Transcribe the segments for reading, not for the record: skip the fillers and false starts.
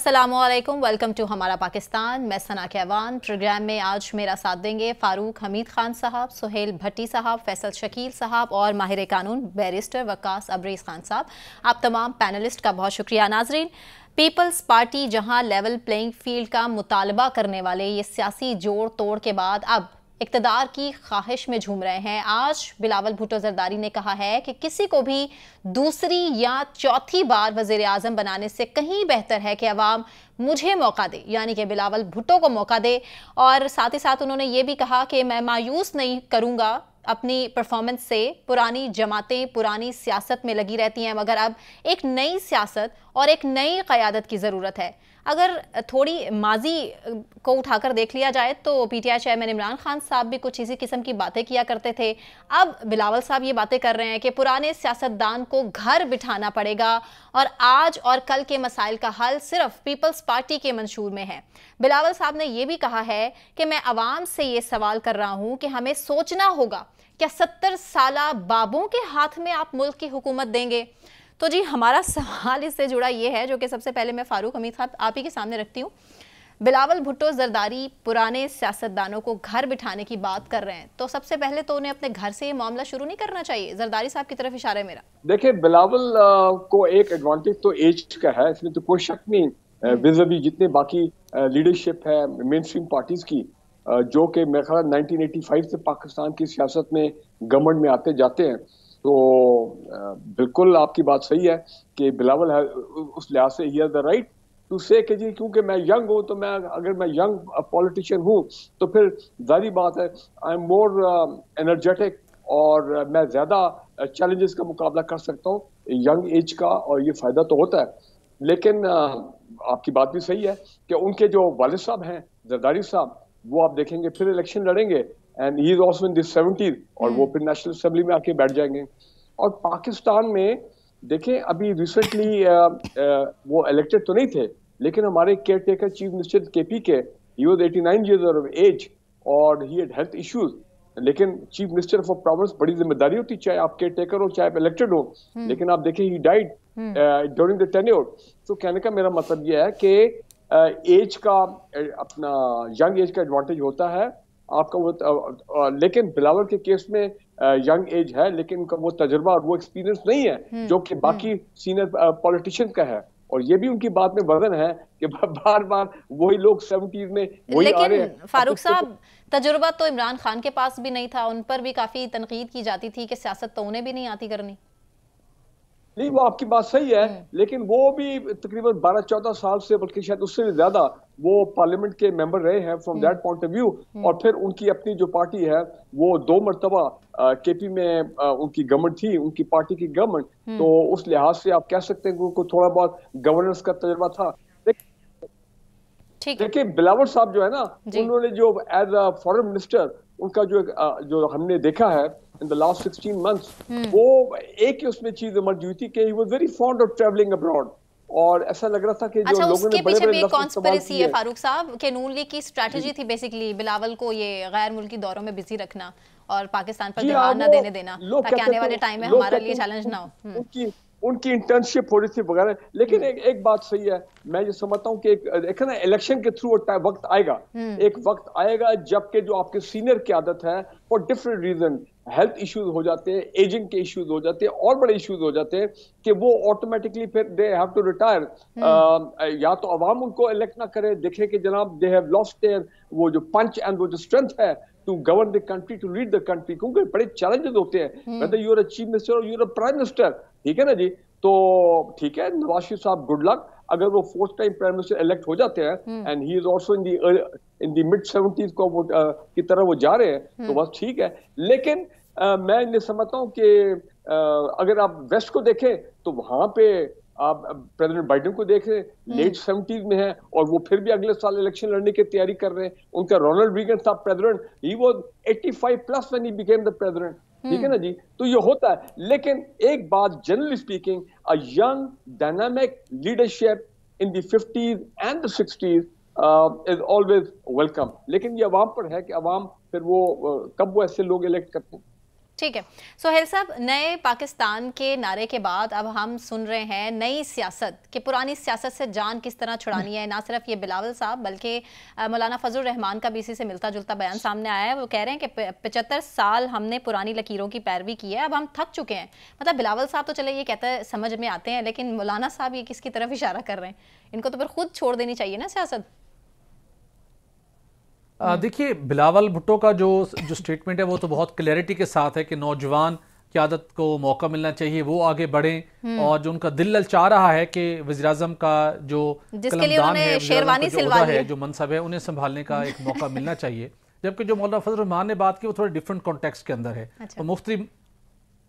अस्सलामुअलैकुम, welcome to हमारा पाकिस्तान। मैं सना कहवान। प्रोग्राम में आज मेरा साथ देंगे फ़ारूक हमीद खान साहब, सुहेल भट्टी साहब, फैसल शकील साहब और माहिर कानून बैरिस्टर वक्कास अब्रीज़ खान साहब। आप तमाम पैनलिस्ट का बहुत शुक्रिया। नाजरीन, पीपल्स पार्टी जहां लेवल प्लेइंग फील्ड का मुतालबा करने वाले ये सियासी जोड़ तोड़ के बाद अब इक़्तिदार की ख्वाहिश में झूम रहे हैं, आज बिलावल भुट्टो ज़रदारी ने कहा है कि किसी को भी दूसरी या चौथी बार वज़ीर आज़म बनाने से कहीं बेहतर है कि अवाम मुझे मौका दे, यानी कि बिलावल भुट्टो को मौका दे। और साथ ही साथ उन्होंने ये भी कहा कि मैं मायूस नहीं करूँगा अपनी परफॉर्मेंस से। पुरानी जमातें पुरानी सियासत में लगी रहती हैं, मगर अब एक नई सियासत और एक नई क़यादत की ज़रूरत है। अगर थोड़ी माजी को उठाकर देख लिया जाए तो पीटीआई चेयरमैन इमरान खान साहब भी कुछ इसी किस्म की बातें किया करते थे। अब बिलावल साहब ये बातें कर रहे हैं कि पुराने सियासतदान को घर बिठाना पड़ेगा और आज और कल के मसाइल का हल सिर्फ पीपल्स पार्टी के मंशूर में है। बिलावल साहब ने यह भी कहा है कि मैं अवाम से ये सवाल कर रहा हूँ कि हमें सोचना होगा, क्या 70 साला बाबों के हाथ में आप मुल्क की हुकूमत देंगे? तो जी, हमारा सवाल इससे जुड़ा ये है, जो कि सबसे पहले मैं फ़ारूक हमीद साहब आप ही के सामने रखती हूँ। बिलावल भुट्टो ज़रदारी पुराने सियासतदानों को घर बिठाने की बात कर रहे हैं, तो सबसे पहले तो उन्हें अपने घर से ये मामला शुरू नहीं करना चाहिए? ज़रदारी साहब की तरफ इशारा है मेरा। देखिए, बिलावल को एक एडवांटेज तो एज का है, इसमें तो कोई शक नहीं। विज़-अ-वी जितने बाकी लीडरशिप है मेन स्ट्रीम पार्टीज की, जो कि मेरे ख्याल 1985 से पाकिस्तान की सियासत में गवर्नमेंट में आते जाते हैं, तो बिल्कुल आपकी बात सही है कि बिलावल है उस लिहाज से ही has the right to say कि जी, क्योंकि मैं यंग हूँ, तो अगर मैं यंग पॉलिटिशियन हूँ तो फिर जारी बात है आई एम मोर एनर्जेटिक और मैं ज्यादा चैलेंजेस का मुकाबला कर सकता हूँ यंग एज का, और ये फायदा तो होता है। लेकिन आपकी बात भी सही है कि उनके जो वालिद साहब हैं जरदारी साहब, वो आप देखेंगे फिर इलेक्शन लड़ेंगे and he is also in this 70s, और वो फिर नेशनल असेंबली में आके बैठ जाएंगे। और पाकिस्तान में देखें, अभी रिसेंटली वो इलेक्टेड तो नहीं थे, लेकिन हमारे care taker chief minister KP के, he was 89 years of age और ही हैड हेल्थ इश्यूज। लेकिन चीफ मिनिस्टर फॉर प्रोविंस बड़ी जिम्मेदारी होती, चाहे आप केयर टेकर हो चाहे आप इलेक्टेड हो। लेकिन आप देखें he died during the tenure. तो कहने का मेरा मतलब यह है कि एज का अपना यंग एज का एडवांटेज होता है आपका वो, लेकिन बिलावल के केस में यंग एज है, लेकिन उनका वो तजुर्बा और वो एक्सपीरियंस नहीं है जो कि बाकी सीनियर पॉलिटिशियन का है। और ये भी उनकी बात में वजन है कि बार बार वही लोग 70s में वही आ रहे हैं। फारूक साहब, तजुर्बा तो इमरान खान के पास भी नहीं था, उन पर भी काफी तनकीद की जाती थी कि सियासत तो उन्हें भी नहीं आती करनी। नहीं, वो आपकी बात सही है, लेकिन वो भी तकरीबन 12-14 साल से, बल्कि शायद उससे भी ज्यादा वो पार्लियामेंट के मेंबर रहे हैं from that point of view. और फिर उनकी अपनी जो पार्टी है वो 2 मरतबा केपी में उनकी गवर्नमेंट थी, उनकी पार्टी की गवर्नमेंट। तो उस लिहाज से आप कह सकते हैं कि उनको थोड़ा बहुत गवर्नेंस का तजुर्बा था। देखिए, बिलावल साहब जो है ना, उन्होंने जो एज अ फॉरेन मिनिस्टर उनका जो हमने देखा है इन द लास्ट 16 months, वो एक ही उसमें चीज इमर्ज हुई थी कि he was very fond of travelling abroad. और ऐसा लग रहा था कि जो लोगों ने बड़े बड़े कॉन्स्पिरेसी है फारूक साहब कि नून लीग की स्ट्रेटजी थी बेसिकली बिलावल को ये गैर मुल्की दौरों में बिजी रखना और पाकिस्तान पर ध्यान न देने देना, ताकि आने वाले टाइम में हमारे लिए चैलेंज ना हो। उनकी इंटर्नशिप हो रही थी वगैरह। लेकिन एक बात सही है, मैं ये समझता हूँ कि एक ना इलेक्शन के थ्रू वक्त आएगा, एक वक्त आएगा जबकि जो आपके सीनियर की आदत है for different reason, health issues हो जाते हैं, एजिंग के इश्यूज हो जाते हैं और बड़े इश्यूज हो जाते हैं, कि वो ऑटोमेटिकली फिर दे हैव टू रिटायर। या तो अवाम उनको इलेक्ट ना करे, देखे कि जनाब दे हैव लॉस्ट देयर वो जो पंच एंड वो जो स्ट्रेंथ है to govern the country, to lead the country, क्योंकि बड़े चैलेंजेस होते हैं whether you are a chief minister और you are a prime minister. ठीक है ना जी? तो ठीक है, नवाज शरीफ साहब गुड लक, अगर वो 4th time prime minister elect हो जाते हैं and he is also in the mid 70s को की तरह वो जा रहे हैं, तो बस ठीक है। लेकिन मैं ये समझता हूँ कि अगर आप वेस्ट को देखें तो वहां पे आप प्रेसिडेंट बाइडेन को देख रहे हैं, लेट 70s में है और वो फिर भी अगले साल इलेक्शन लड़ने की तैयारी कर रहे हैं। उनका रोनाल्ड रीगन था president, he was 85+ when he became the president. ठीक है ना जी? तो ये होता है। लेकिन एक बात, generally speaking, a young dynamic leadership in the 50s and the 60s is always welcome. लेकिन ये अवाम पर है कि अवाम फिर वो कब वो ऐसे लोग इलेक्ट करते हैं। ठीक है सोहेल साहब, नए पाकिस्तान के नारे के बाद अब हम सुन रहे हैं नई सियासत कि पुरानी सियासत से जान किस तरह छुड़ानी है। ना सिर्फ ये बिलावल साहब बल्कि मौलाना फजल रहमान का भी इसी से मिलता जुलता बयान सामने आया है। वो कह रहे हैं कि 75 साल हमने पुरानी लकीरों की पैरवी की है, अब हम थक चुके हैं। मतलब बिलावल साहब तो चले ये कहते समझ में आते हैं, लेकिन मौलाना साहब ये किसकी तरफ इशारा कर रहे हैं? इनको तो फिर खुद छोड़ देनी चाहिए ना सियासत। देखिए, बिलावल भुट्टो का जो स्टेटमेंट है वो तो बहुत क्लैरिटी के साथ है कि नौजवान क़यादत को मौका मिलना चाहिए, वो आगे बढ़ें, और जो उनका दिल ललचा रहा है कि वज़ीर-ए-आज़म का जो कलमदान है, शेरवानी है, जो मनसब है, उन्हें संभालने का एक मौका मिलना चाहिए। जबकि जो मौलाना फजल रहमान ने बात की वो थोड़ा डिफरेंट कॉन्टेक्स्ट के अंदर है। अच्छा। तो मुख्तलिफ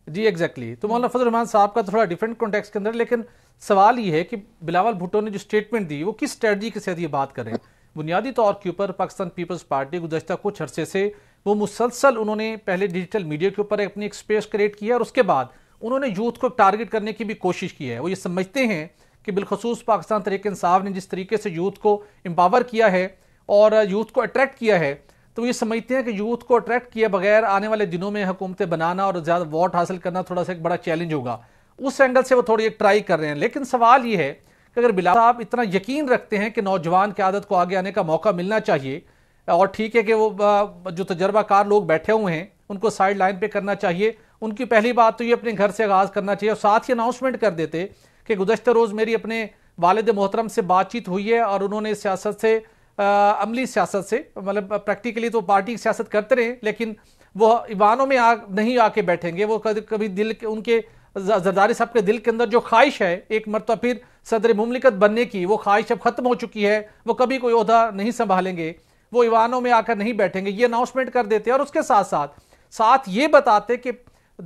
जी एग्जैक्टली तो मौलाना फजल रहमान साहब का थोड़ा डिफरेंट कॉन्टेक्स्ट के अंदर, लेकिन सवाल ये है कि बिलावल भुट्टो ने जो स्टेटमेंट दी वो किस स्ट्रेटजी के साथ ये बात कर रहे हैं। बुनियादी तौर के ऊपर पाकिस्तान पीपल्स पार्टी गुज़श्ता कुछ अरसे से वो मुसलसल उन्होंने पहले डिजिटल मीडिया के ऊपर अपनी एक स्पेस क्रिएट किया और उसके बाद उन्होंने यूथ को टारगेट करने की भी कोशिश की है। वो ये समझते हैं कि बिलखसूस पाकिस्तान तहरीक इंसाफ ने जिस तरीके से यूथ को एम्पावर किया है और यूथ को अट्रैक्ट किया है, तो ये समझते हैं कि यूथ को अट्रैक्ट किए बगैर आने वाले दिनों में हुकूमतें बनाना और ज़्यादा वोट हासिल करना थोड़ा सा एक बड़ा चैलेंज होगा। उस एंगल से वो थोड़ी एक ट्राई कर रहे हैं। लेकिन सवाल ये है कि अगर बिलावल साहब इतना यकीन रखते हैं कि नौजवान क़यादत को आगे आने का मौका मिलना चाहिए, और ठीक है कि वो जो तजर्बाकार लोग बैठे हुए हैं उनको साइड लाइन पे करना चाहिए, उनकी पहली बात तो ये अपने घर से आगाज़ करना चाहिए और साथ ही अनाउंसमेंट कर देते कि गुज़श्ता रोज़ मेरी अपने वालिद मोहतरम से बातचीत हुई है और उन्होंने सियासत से अमली सियासत से, मतलब प्रैक्टिकली तो पार्टी की सियासत करते रहे, लेकिन वो ईवानों में नहीं आके बैठेंगे। वो कभी दिल के उनके जरदारी साहब के दिल के अंदर जो ख्वाहिश है एक मरतबा फिर सदर मुमलिकत बनने की, वो ख्वाहिश अब खत्म हो चुकी है। वो कभी कोई ओहदा नहीं संभालेंगे, वो ईवानों में आकर नहीं बैठेंगे। ये अनाउंसमेंट कर देते और उसके साथ साथ ये बताते कि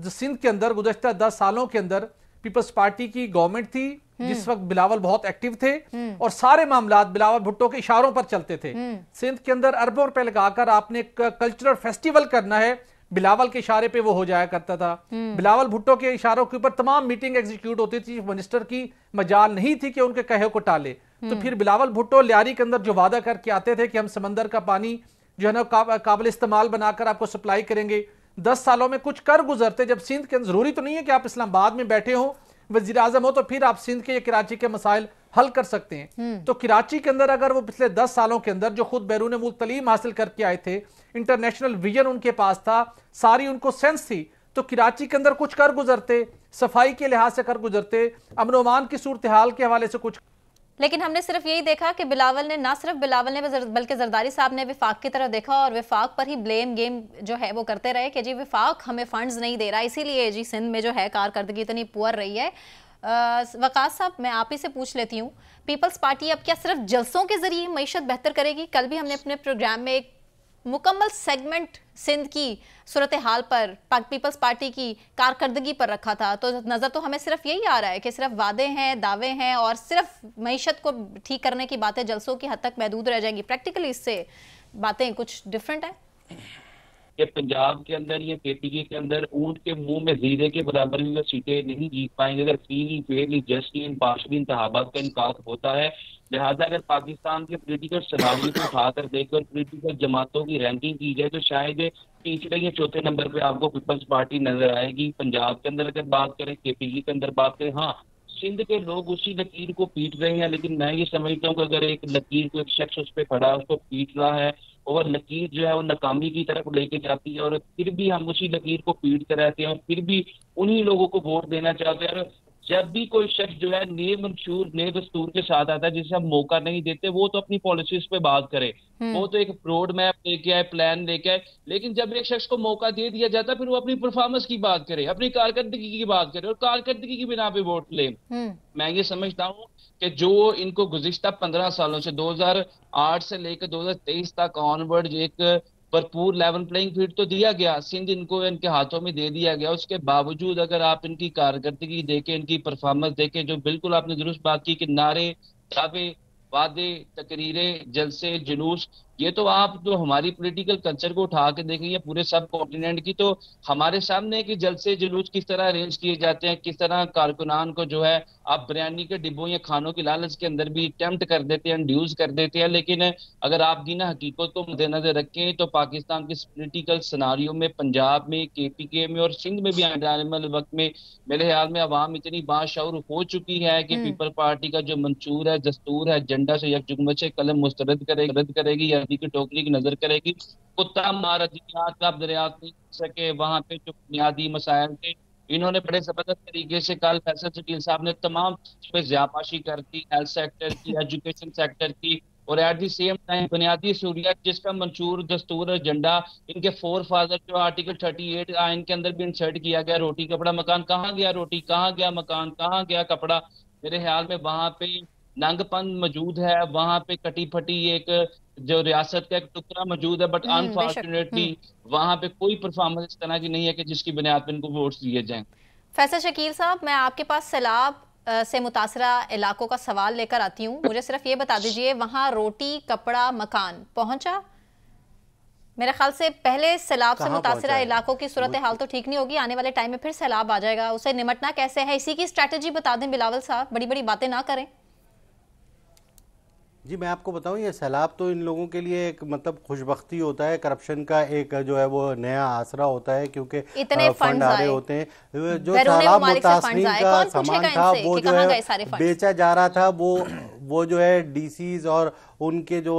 सिंध के अंदर गुज़श्ता 10 सालों के अंदर पीपल्स पार्टी की गवर्नमेंट थी जिस वक्त बिलावल बहुत एक्टिव थे और सारे मामलात बिलावल भुट्टो के इशारों पर चलते थे। सिंध के अंदर अरबों रुपए लगाकर आपने कल्चरल फेस्टिवल करना है, बिलावल के इशारे पे वो हो जाया करता था। बिलावल भुट्टो के इशारों के ऊपर तमाम मीटिंग एग्जीक्यूट होती थी। चीफ मिनिस्टर की मजाल नहीं थी कि उनके कहे को टाले। तो फिर बिलावल भुट्टो लियारी के अंदर जो वादा करके आते थे कि हम समंदर का पानी जो है ना काबिल इस्तेमाल बनाकर आपको सप्लाई करेंगे, 10 सालों में कुछ कर गुजरते। जब सिंध के अंदर जरूरी तो नहीं है कि आप इस्लामाबाद में बैठे हो, वजीर आजम हो, तो फिर आप सिंध के या कराची के मसाइल हल कर सकते हैं। तो कराची के अंदर अगर वो पिछले 10 सालों के अंदर जो खुद बैरून मुल्क तलीम हासिल करके आए थे, इंटरनेशनल विजन उनके पास था, सारी उनको सेंस थी, तो कराची के अंदर कुछ कर गुजरते, सफाई के लिहाज से कर गुजरते, अमन ओमान की सूरत हाल के हवाले से कुछ। लेकिन हमने सिर्फ यही देखा कि बिलावल ने, ना सिर्फ बिलावल ने बल्कि जरदारी साहब ने विफाक की तरफ देखा और विफाक पर ही ब्लेम गेम जो है वो करते रहे कि जी विफाक हमें फंड्स नहीं दे रहा, इसीलिए जी सिंध में जो है कारकर्दगी इतनी पुअर रही है। वकास साहब, मैं आप ही से पूछ लेती हूँ, पीपल्स पार्टी अब क्या सिर्फ जलसों के जरिए मईशत बेहतर करेगी? कल भी हमने अपने प्रोग्राम में एक मुकम्मल सेगमेंट सिंध की सूरत हाल पर, पीपल्स पार्टी की कारकर्दगी पर रखा था, तो नज़र तो हमें सिर्फ यही आ रहा है कि सिर्फ वादे हैं, दावे हैं और सिर्फ मईशत को ठीक करने की बातें जलसों की हद तक महदूद रह जाएंगी। प्रैक्टिकली इससे बातें कुछ डिफरेंट है। कि पंजाब के अंदर या केपीके के अंदर ऊंट के मुंह में जीरे के बराबर भी वो सीटें नहीं जीत पाएंगे अगर फ्रीली फेयरली जस्टली इम्पार्शली इंतखाबात का इनकाद होता है। लिहाजा अगर पाकिस्तान के पोलिटिकल सलामी को उठाकर देखकर पोलिटिकल जमातों की रैंकिंग की जाए तो शायद तीसरे या चौथे नंबर पे आपको पीपल्स पार्टी नजर आएगी। पंजाब के अंदर अगर बात करें, केपीके के अंदर बात करें, हाँ सिंध के लोग उसी लकीर को पीट रहे हैं, लेकिन मैं ये समझता हूँ कि अगर एक लकीर को एक शख्स उस पर खड़ा उसको पीट रहा है और लकीर जो है वो नाकामी की तरफ लेके जाती है और फिर भी हम उसी लकीर को पीटते रहते हैं और फिर भी उन्हीं लोगों को वोट देना चाहते हैं। और जब भी कोई शख्स जो है नए मंशूर नए दस्तूर के साथ आता है जिसे हम मौका नहीं देते, वो तो अपनी पॉलिसीज पे बात करे, वो तो एक रोड मैप लेके आए, प्लान लेके आए, लेकिन जब एक शख्स को मौका दे दिया जाता है फिर वो अपनी परफॉर्मेंस की बात करे, अपनी कारकर्दगी की बात करे और कारकर्दगी की बिना पे वोट ले। मैं ये समझता हूँ कि जो इनको गुज़िश्ता 15 सालों से 2008 से लेकर 2023 तक ऑनवर्ड एक भरपूर लेवल प्लेइंग फील्ड तो दिया गया, सिंध इनको इनके हाथों में दे दिया गया, उसके बावजूद अगर आप इनकी कारकर्दगी देखें, इनकी परफॉर्मेंस देखें, जो बिल्कुल आपने दुरुस्त बात की कि नारे, दावे, वादे, तकरीरें, जलसे, जुलूस, ये तो आप जो हमारी पॉलिटिकल कल्चर को उठा के देखेंगे पूरे सब कॉन्टिनेंट की, तो हमारे सामने है कि जलसे जुलूस किस तरह अरेंज किए जाते हैं, किस तरह कारकुनान को जो है आप बिरयानी के डिब्बों या खानों की लालच के अंदर भी टेम्प्ट कर देते हैं, इंड्यूस कर देते हैं। लेकिन अगर आप दी ना हकीकत को मद्देनजर रखें तो पाकिस्तान के पॉलिटिकल सिनारियो में, पंजाब में, KPK में और सिंध में भी आने वाले वक्त में मेरे ख्याल में अवाम इतनी बाशऊर हो चुकी है कि पीपल पार्टी का जो मंशूर है, दस्तूर है, एजेंडा से यकजुगमत से कलम मुस्तरद करेगी या की टोकरी की नजर करेगी। कुत्ता मारा जिहाद का दरियात नहीं कर सके, वहां पे जो बुनियादी मसाइल थे इन्होंने बड़े जबरदस्त तरीके से, कल फैसल शकील साहब ने तमाम पे ज़्यापाशी कर दी, हेल्थ सेक्टर की, एजुकेशन सेक्टर की, और एट दी सेम टाइम बुनियादी सहूलियात जिसका मंशूर दस्तूर एजेंडा इनके फोर फादर जो आर्टिकल 38 आइन के अंदर भी इंसर्ट किया गया, रोटी कपड़ा मकान, कहाँ गया रोटी, कहाँ गया मकान, कहाँ गया कपड़ा। मेरे ख्याल में वहां पे नंगपन मौजूद है, वहां पे कटी फटी एक जो रियासत का एक टुकड़ा मौजूद है, बट बेशक। अनफॉर्चुनेटली वहां पे कोई परफॉर्मेंस इस तरह की नहीं है कि जिसकी बुनियाद पर इनको वोट्स दिए जाएं। फैसल शकील साहब, मैं आपके पास सैलाब से मुतासरा इलाकों का सवाल लेकर आती हूँ। मुझे सिर्फ ये बता दीजिए, वहाँ रोटी कपड़ा मकान पहुंचा? मेरे ख्याल से पहले सैलाब से मुतासरा इलाकों की सूरत हाल तो ठीक नहीं होगी, आने वाले टाइम में फिर सैलाब आ जाएगा, उसे निमटना कैसे है, इसी की स्ट्रैटेजी बता दें बिलावल साहब, बड़ी बड़ी बातें ना करें। जी मैं आपको बताऊं, ये सैलाब तो इन लोगों के लिए एक मतलब खुशबख्ती होता है, करप्शन का एक जो है वो नया आसरा होता है, क्योंकि फंड आ रहे होते हैं। जो सैलाब मुतासरीन का सामान था वो जो है बेचा जा रहा था, वो जो है DCs और उनके जो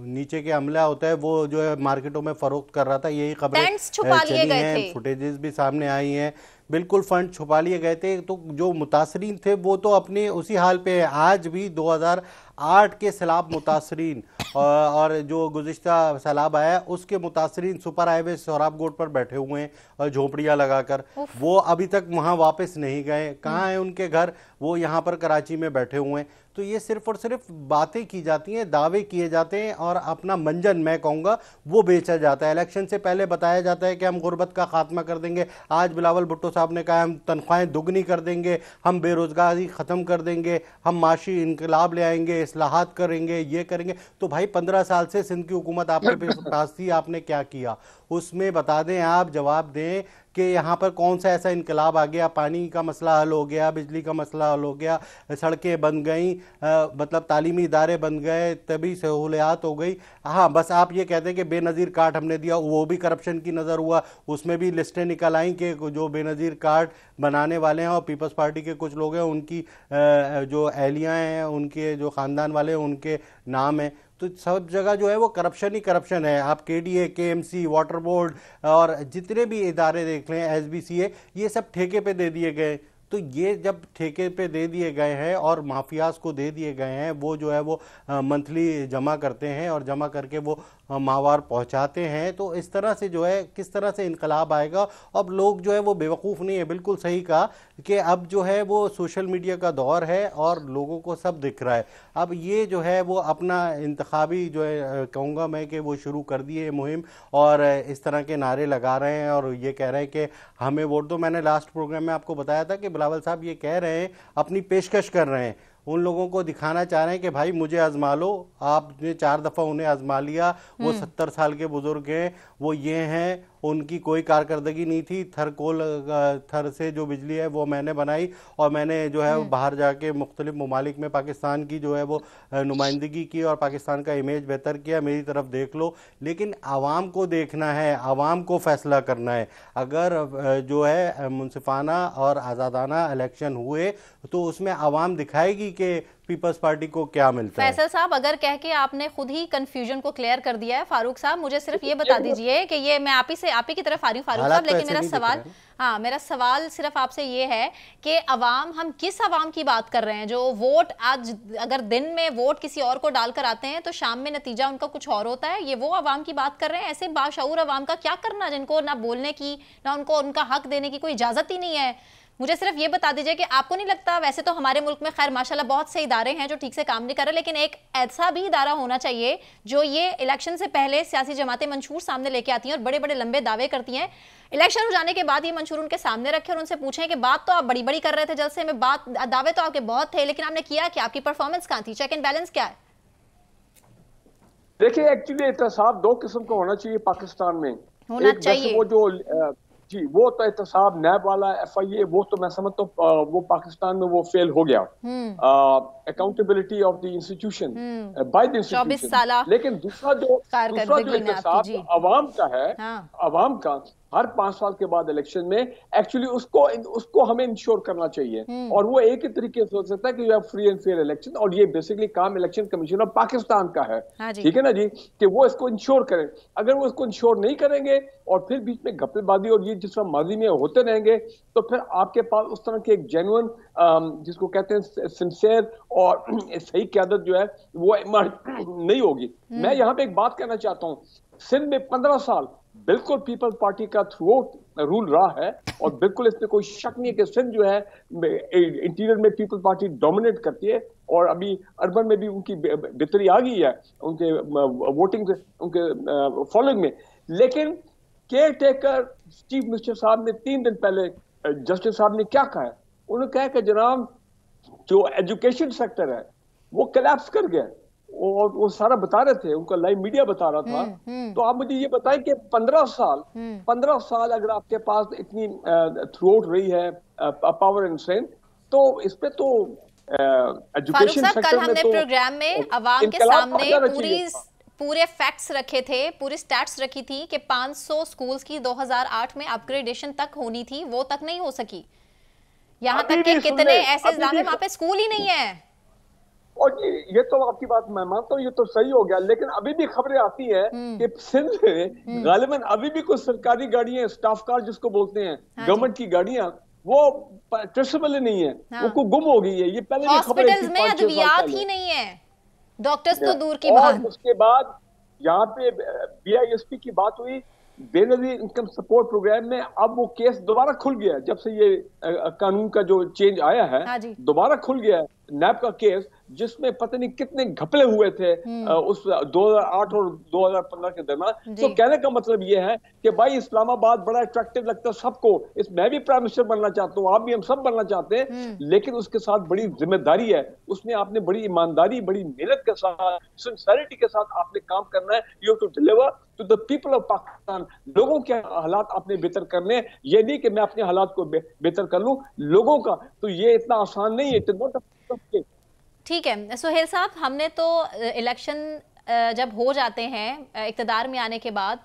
नीचे के अमला होता है वो जो है मार्केटों में फरोख्त कर रहा था। यही खबरें चली हैं, फुटेजेस भी सामने आई हैं। बिल्कुल फंड छुपा लिए गए थे। तो जो मुतासरीन थे वो तो अपने उसी हाल पे है। आज भी 2008 के सैलाब मुतासरीन और जो गुज़िश्ता सैलाब आया उसके मुतासरीन सुपर हाईवे सोहराबकोट पर बैठे हुए हैं और झोपड़ियाँ लगाकर, वो अभी तक वहाँ वापस नहीं गए। कहाँ हैं उनके घर? वो यहाँ पर कराची में बैठे हुए हैं। तो ये सिर्फ और सिर्फ बातें की जाती हैं, दावे किए जाते हैं और अपना मंजन मैं कहूँगा वो बेचा जाता है। इलेक्शन से पहले बताया जाता है कि हम गुर्बत का खात्मा कर देंगे। आज बिलावल भुट्टो साहब ने कहा हम तनख्वाहें दुगनी कर देंगे, हम बेरोजगारी ख़त्म कर देंगे, हम माशी इनकलाब ले आएंगे, इस्लाहात करेंगे, ये करेंगे। तो भाई 15 साल से सिंध की हुकूमत आपके पास थी, आपने क्या किया उसमें बता दें, आप जवाब दें कि यहाँ पर कौन सा ऐसा इनकलाब आ गया। पानी का मसला हल हो गया, बिजली का मसला हल हो गया, सड़कें बन गई, मतलब तालीमी इदारे बन गए, तभी सहूलियात हो गई। हाँ बस आप ये कहते हैं कि बेनज़ीर कार्ड हमने दिया, वो भी करप्शन की नज़र हुआ। उसमें भी लिस्टें निकल आई कि जो बेनज़ीर कार्ड बनाने वाले हैं और पीपल्स पार्टी के कुछ लोग हैं, उनकी जो अहलियाँ हैं, उनके जो ख़ानदान वाले हैं, उनके नाम हैं। तो सब जगह जो है वो करप्शन ही करप्शन है। आप KDA, KMC, वाटर बोर्ड और जितने भी इदारे देख लें, SBCA, ये सब ठेके पे दे दिए गए। तो ये जब ठेके पे दे दिए गए हैं और माफियाज को दे दिए गए हैं, वो जो है वो मंथली जमा करते हैं और जमा करके वो माहवार पहुंचाते हैं। तो इस तरह से जो है किस तरह से इनकलाब आएगा। अब लोग जो है वो बेवकूफ़ नहीं है, बिल्कुल सही कहा कि अब जो है वो सोशल मीडिया का दौर है और लोगों को सब दिख रहा है। अब ये जो है वो अपना इंतखाबी जो है कहूँगा मैं कि वो शुरू कर दिए मुहिम और इस तरह के नारे लगा रहे हैं और ये कह रहे हैं कि हमें वोट दो। मैंने लास्ट प्रोग्राम में आपको बताया था कि बिलावल साहब ये कह रहे हैं, अपनी पेशकश कर रहे हैं, उन लोगों को दिखाना चाह रहे हैं कि भाई मुझे आजमा लो। आपने 4 दफ़ा उन्हें आजमा लिया, वो 70 साल के बुजुर्ग हैं, वो ये हैं, उनकी कोई कारकर्दगी नहीं थी। थर से जो बिजली है वो मैंने बनाई और मैंने जो है बाहर जाके मुख्तलिफ ममालिक में पाकिस्तान की जो है वो नुमाइंदगी की और पाकिस्तान का इमेज बेहतर किया। मेरी तरफ देख लो। लेकिन आवाम को देखना है, आवाम को फैसला करना है। अगर जो है मुनसिफाना और आज़ादाना इलेक्शन हुए तो उसमें आवाम दिखाएगी कि पीपल्स पार्टी को क्या मिलता है। फैसल साहब, अगर कह के आपने खुद ही कंफ्यूजन को क्लियर कर दिया है, फारूक साहब मुझे सिर्फ ये बता दीजिए कि ये मैं आप ही की तरफ आ रही हूँ फारूक साहब, लेकिन मेरा सवाल सिर्फ आपसे ये है कि अवाम, हम किस अवाम की बात कर रहे हैं जो वोट आज अगर दिन में वोट किसी और को डालकर आते हैं तो शाम में नतीजा उनका कुछ और होता है? ये वो अवाम की बात कर रहे हैं? ऐसे बाशऊर अवाम का क्या करना जिनको ना बोलने की, ना उनको उनका हक देने की कोई इजाजत ही नहीं है? मुझे सिर्फ ये बता दीजिए कि आपको नहीं लगता, वैसे तो हमारे मुल्क में खैर माशाल्लाह बहुत से इदारे हैं जो ठीक से काम नहीं कर रहे, लेकिन एक ऐसा भी इदारा होना चाहिए जो ये इलेक्शन से पहले सियासी जमातें मंशूर सामने लेके आती हैं और बड़े बड़े लंबे दावे करती हैं, इलेक्शन हो जाने के बाद ये मंशूर उनके सामने रखे और उनसे पूछें कि बात तो आप बड़ी बड़ी कर रहे थे जलसे में, दावे तो आपके बहुत थे, लेकिन आपने किया क्या? आपकी परफॉर्मेंस कहाँ थी? चेक एंड बैलेंस क्या है? देखिए एक्चुअली एहतसाब दो किस्म का होना चाहिए पाकिस्तान में। होना एक चाहिए वो जो जी वो तो एहतसाब नैब वाला FIA वो तो मैं समझता हूँ वो पाकिस्तान में वो फेल हो गया। Accountability of the institution by the institution. लेकिन दूसरा जो एहतसाब अवाम का है, अवाम का हर 5 साल के बाद इलेक्शन में एक्चुअली उसको हमें इंश्योर करना चाहिए। और वो एक ही तरीके से हो सकता है कि you have free and fair election, और ये बेसिकली काम इलेक्शन कमीशन ऑफ पाकिस्तान का है। ठीक है ना जी, कि वो इसको इंश्योर करें। अगर वो इसको इंश्योर नहीं करेंगे और फिर बीच में घपलेबाजी और ये जिस तरह माजी में होते रहेंगे, तो फिर आपके पास उस तरह की एक जेन्युइन जिसको कहते हैं सिंसियर और सही क़यादत जो है वो नहीं होगी। मैं यहाँ पे एक बात कहना चाहता हूँ, सिंध में 15 साल बिल्कुल पीपल्स पार्टी का थ्रू आउट रूल रहा है, और बिल्कुल इसमें कोई शक नहीं है कि सिंध जो है इंटीरियर में पीपल्स पार्टी डोमिनेट करती है, और अभी अर्बन में भी उनकी बेहतरी आ गई है उनके वोटिंग से, उनके फॉलोइंग में। लेकिन केयर टेकर चीफ मिनिस्टर साहब ने 3 दिन पहले जस्टिस साहब ने क्या कहा है, उन्होंने कहा कि जनाब जो एजुकेशन सेक्टर है वो कोलैप्स कर गया, और वो सारा बता रहे थे, उनका लाइव मीडिया बता रहा था। तो आप मुझे ये बताएं कि 15 साल अगर आपके पास इतनी थ्रू आउट रही है पावर एंड स्ट्रेंथ, तो इस पे तो एजुकेशन सेक्टर कल हमने तो प्रोग्राम में अवाम के सामने पूरे फैक्ट्स रखे थे, पूरी स्टैट्स रखी थी कि 500 स्कूल्स की 2008 में अपग्रेडेशन तक होनी थी, वो तक नहीं हो सकी। यहाँ तक कि कितने ऐसे जिले में वहां पे स्कूल ही नहीं है। और ये तो आपकी बात मैं मानता हूँ, ये तो सही हो गया, लेकिन अभी भी खबरें आती है कि सिंध में गालिबन अभी भी कुछ सरकारी गाड़ियां, स्टाफ कार जिसको बोलते हैं, गवर्नमेंट की गाड़ियां, वो ट्रेसेबल नहीं है, वो गुम हो गई है। ये पहले भी खबर में अद्वियात ही नहीं है, डॉक्टर्स तो दूर की बात। उसके बाद यहाँ पे BISP की बात हुई, बेनजीर इनकम सपोर्ट प्रोग्राम में। अब वो केस दोबारा खुल गया, जब से ये कानून का जो चेंज आया है, दोबारा खुल गया नैब का केस, जिसमें पता नहीं कितने घपले हुए थे उस 2008 और 2015 के दरमियान। तो कहने का मतलब ये है कि भाई इस्लामाबाद बड़ा अट्रैक्टिव लगता है सबको, मैं भी प्राइम मिनिस्टर बनना चाहता हूँ, आप भी, हम सब बनना चाहते हैं, लेकिन उसके साथ बड़ी जिम्मेदारी है, उसमें आपने बड़ी ईमानदारी, बड़ी मेहनत के साथ, सिंसियरिटी के साथ आपने काम करना है। You have to deliver to the people of Pakistan. लोगों के हालात आपने बेहतर करने, ये नहीं कि मैं अपने हालात को बेहतर कर लूं, लोगों का तो ये इतना आसान नहीं है। ठीक है सुहेल साहब, हमने तो इलेक्शन जब हो जाते हैं इक़्तिदार में आने के बाद,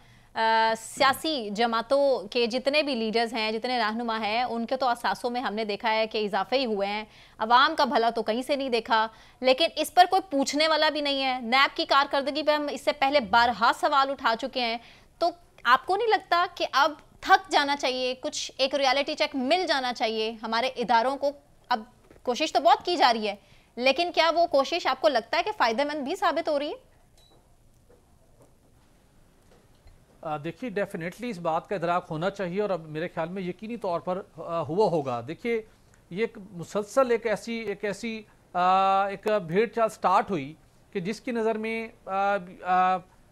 सियासी जमातों के जितने भी लीडर्स हैं, जितने रहनुमा हैं, उनके तो असासों में हमने देखा है कि इजाफे ही हुए हैं। अवाम का भला तो कहीं से नहीं देखा, लेकिन इस पर कोई पूछने वाला भी नहीं है। नैब की कारकर्दगी पर हम इससे पहले 12 सवाल उठा चुके हैं। तो आपको नहीं लगता कि अब थक जाना चाहिए, कुछ एक रियलिटी चेक मिल जाना चाहिए हमारे इदारों को? अब कोशिश तो बहुत की जा रही है, लेकिन क्या वो कोशिश आपको लगता है कि फायदेमंद भी साबित हो रही है? देखिए डेफिनेटली इस बात का इदराक होना चाहिए, और अब मेरे ख्याल में यकीनी तौर पर हुआ होगा। देखिए ये एक मुसलसल एक ऐसी भेड़ चाल स्टार्ट हुई कि जिसकी नज़र में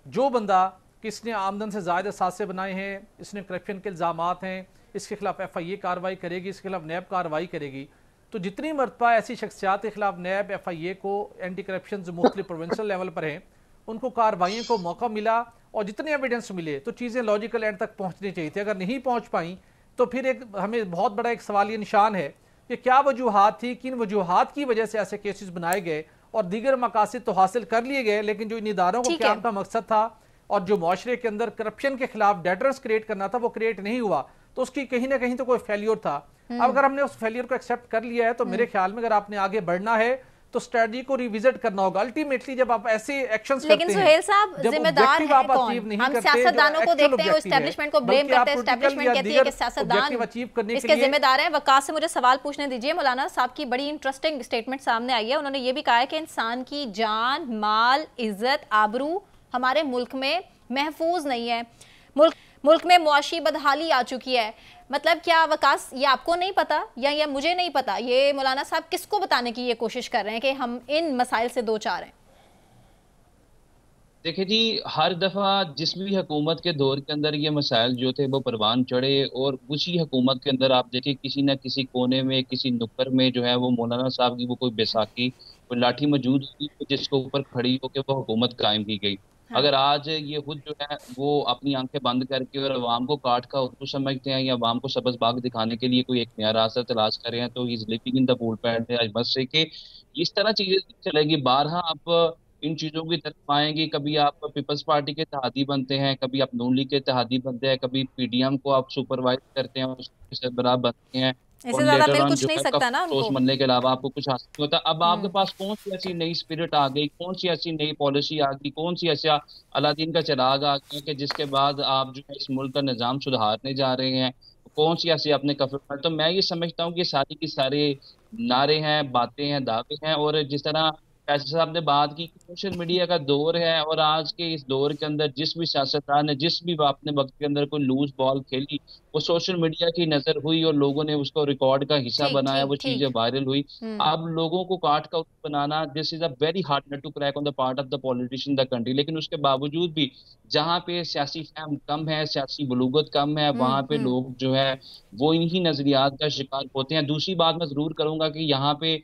जो बंदा किसने आमदन से ज़्यादा सासे बनाए हैं, इसने करप्शन के इल्ज़ामात हैं, इसके खिलाफ FIA कार्रवाई करेगी, इसके खिलाफ नैब कार्रवाई करेगी। तो जितनी मरतबा ऐसी शख्सियात के खिलाफ नैब FIA को एंटी करप्शन जो मुख्तलिफ प्रोविंशियल लेवल पर हैं उनको कार्रवाइयों को मौका मिला, और जितने एविडेंस मिले तो चीज़ें लॉजिकल एंड तक पहुंचनी चाहिए थी। अगर नहीं पहुंच पाई तो फिर एक हमें बहुत बड़ा एक सवालिया निशान है कि क्या वजूहात थी, किन वजूहात की वजह से ऐसे केसेस बनाए गए, और दीगर मकासद तो हासिल कर लिए गए, लेकिन जो इन इदारों को क्या उनका मकसद था और जो मुआशरे के अंदर करप्शन के खिलाफ डेटर्स क्रिएट करना था वो क्रिएट नहीं हुआ, तो उसकी कहीं ना कहीं तो कोई फेलियर था। अब अगर हमने उस फेलियर को एक्सेप्ट कर लिया है तो मेरे ख्याल में अगर आपने आगे बढ़ना है तो स्ट्रेटजी को रिविजिट करना होगा। अल्टीमेटली जब आप ऐसे एक्शंस करते हैं, लेकिन सुहेल साहब जिम्मेदार है कौन? हम सियासतदानों को देखते हैं, एस्टैब्लिशमेंट को ब्लेम करते हैं, एस्टैब्लिशमेंट कहती है कि सियासतदान इसके जिम्मेदार हैं। वकास से मुझे सवाल पूछने दीजिए। मौलाना साहब की बड़ी इंटरेस्टिंग स्टेटमेंट सामने आई है। उन्होंने ये भी कहा है कि इंसान की जान, माल, इज्जत, आबरू हमारे मुल्क में महफूज नहीं है। मुल्क में मुआशी बदहाली आ चुकी है। मतलब क्या वकास, ये आपको नहीं पता या ये मुझे नहीं पता, ये मौलाना साहब किसको बताने की ये कोशिश कर रहे हैं कि हम इन मसाइल से दो चार हैं? देखिए जी, हर दफ़ा जिस भी हुकूमत के दौर के अंदर ये मसाइल जो थे वो परवान चढ़े, और उसी हुकूमत के अंदर आप देखिए किसी न किसी कोने में, किसी नुक्कड़ में जो है वो मौलाना साहब की वो कोई बैसाखी, कोई लाठी मौजूद थी जिसके ऊपर खड़ी होकर वो हुकूमत कायम की गई। हाँ। अगर आज ये खुद जो है वो अपनी आंखें बंद करके और अवाम को काट का उर्दू समझते हैं या अवाम को सबज बाग दिखाने के लिए कोई एक नया रास्ता तलाश कर रहे हैं, तो is living in the pool pant आज बस से कि इस तरह चीजें चलेगी। बारहा आप इन चीजों की तरफ आएंगे, कभी आप पीपल्स पार्टी के इत्तेहादी बनते हैं, कभी आप नून लीग के इत्तेहादी बनते हैं, कभी पीडीएम को आप सुपरवाइज करते हैं, उसके सरबराह बनते हैं, इससे ज्यादा मिल कुछ नहीं सकता ना उनको। मनने के अलावा आपको कुछ हासिल नहीं होता। अब आपके पास कौन सी ऐसी नई स्पिरिट आ गई, कौन सी ऐसी नई पॉलिसी आ गई, कौन सी ऐसा अलादीन का चिराग आ गया कि जिसके बाद आप जो है इस मुल्क का निज़ाम सुधारने जा रहे हैं, कौन सी ऐसी आपने कफर। तो मैं ये समझता हूँ कि सारी की सारे नारे हैं, बातें हैं, दावे हैं। और जिस तरह फैसल साहब ने बात की कि सोशल मीडिया का दौर है और आज के इस दौर के अंदर जिस भी सियासतदान ने जिस भी अपने वक्त के अंदर कोई लूज बॉल खेली वो सोशल मीडिया की नजर हुई और लोगों ने उसको रिकॉर्ड का हिस्सा बनाया, वो चीजें वायरल हुई। अब लोगों को काट का बनाना, this is a very hard nut to crack on the part of the politician the country. लेकिन उसके बावजूद भी जहाँ पे सियासी फहम कम है, सियासी बलूगत कम है, वहां पे लोग जो है वो इन्हीं नजरियात का शिकार होते हैं। दूसरी बात मैं जरूर करूंगा कि यहाँ पे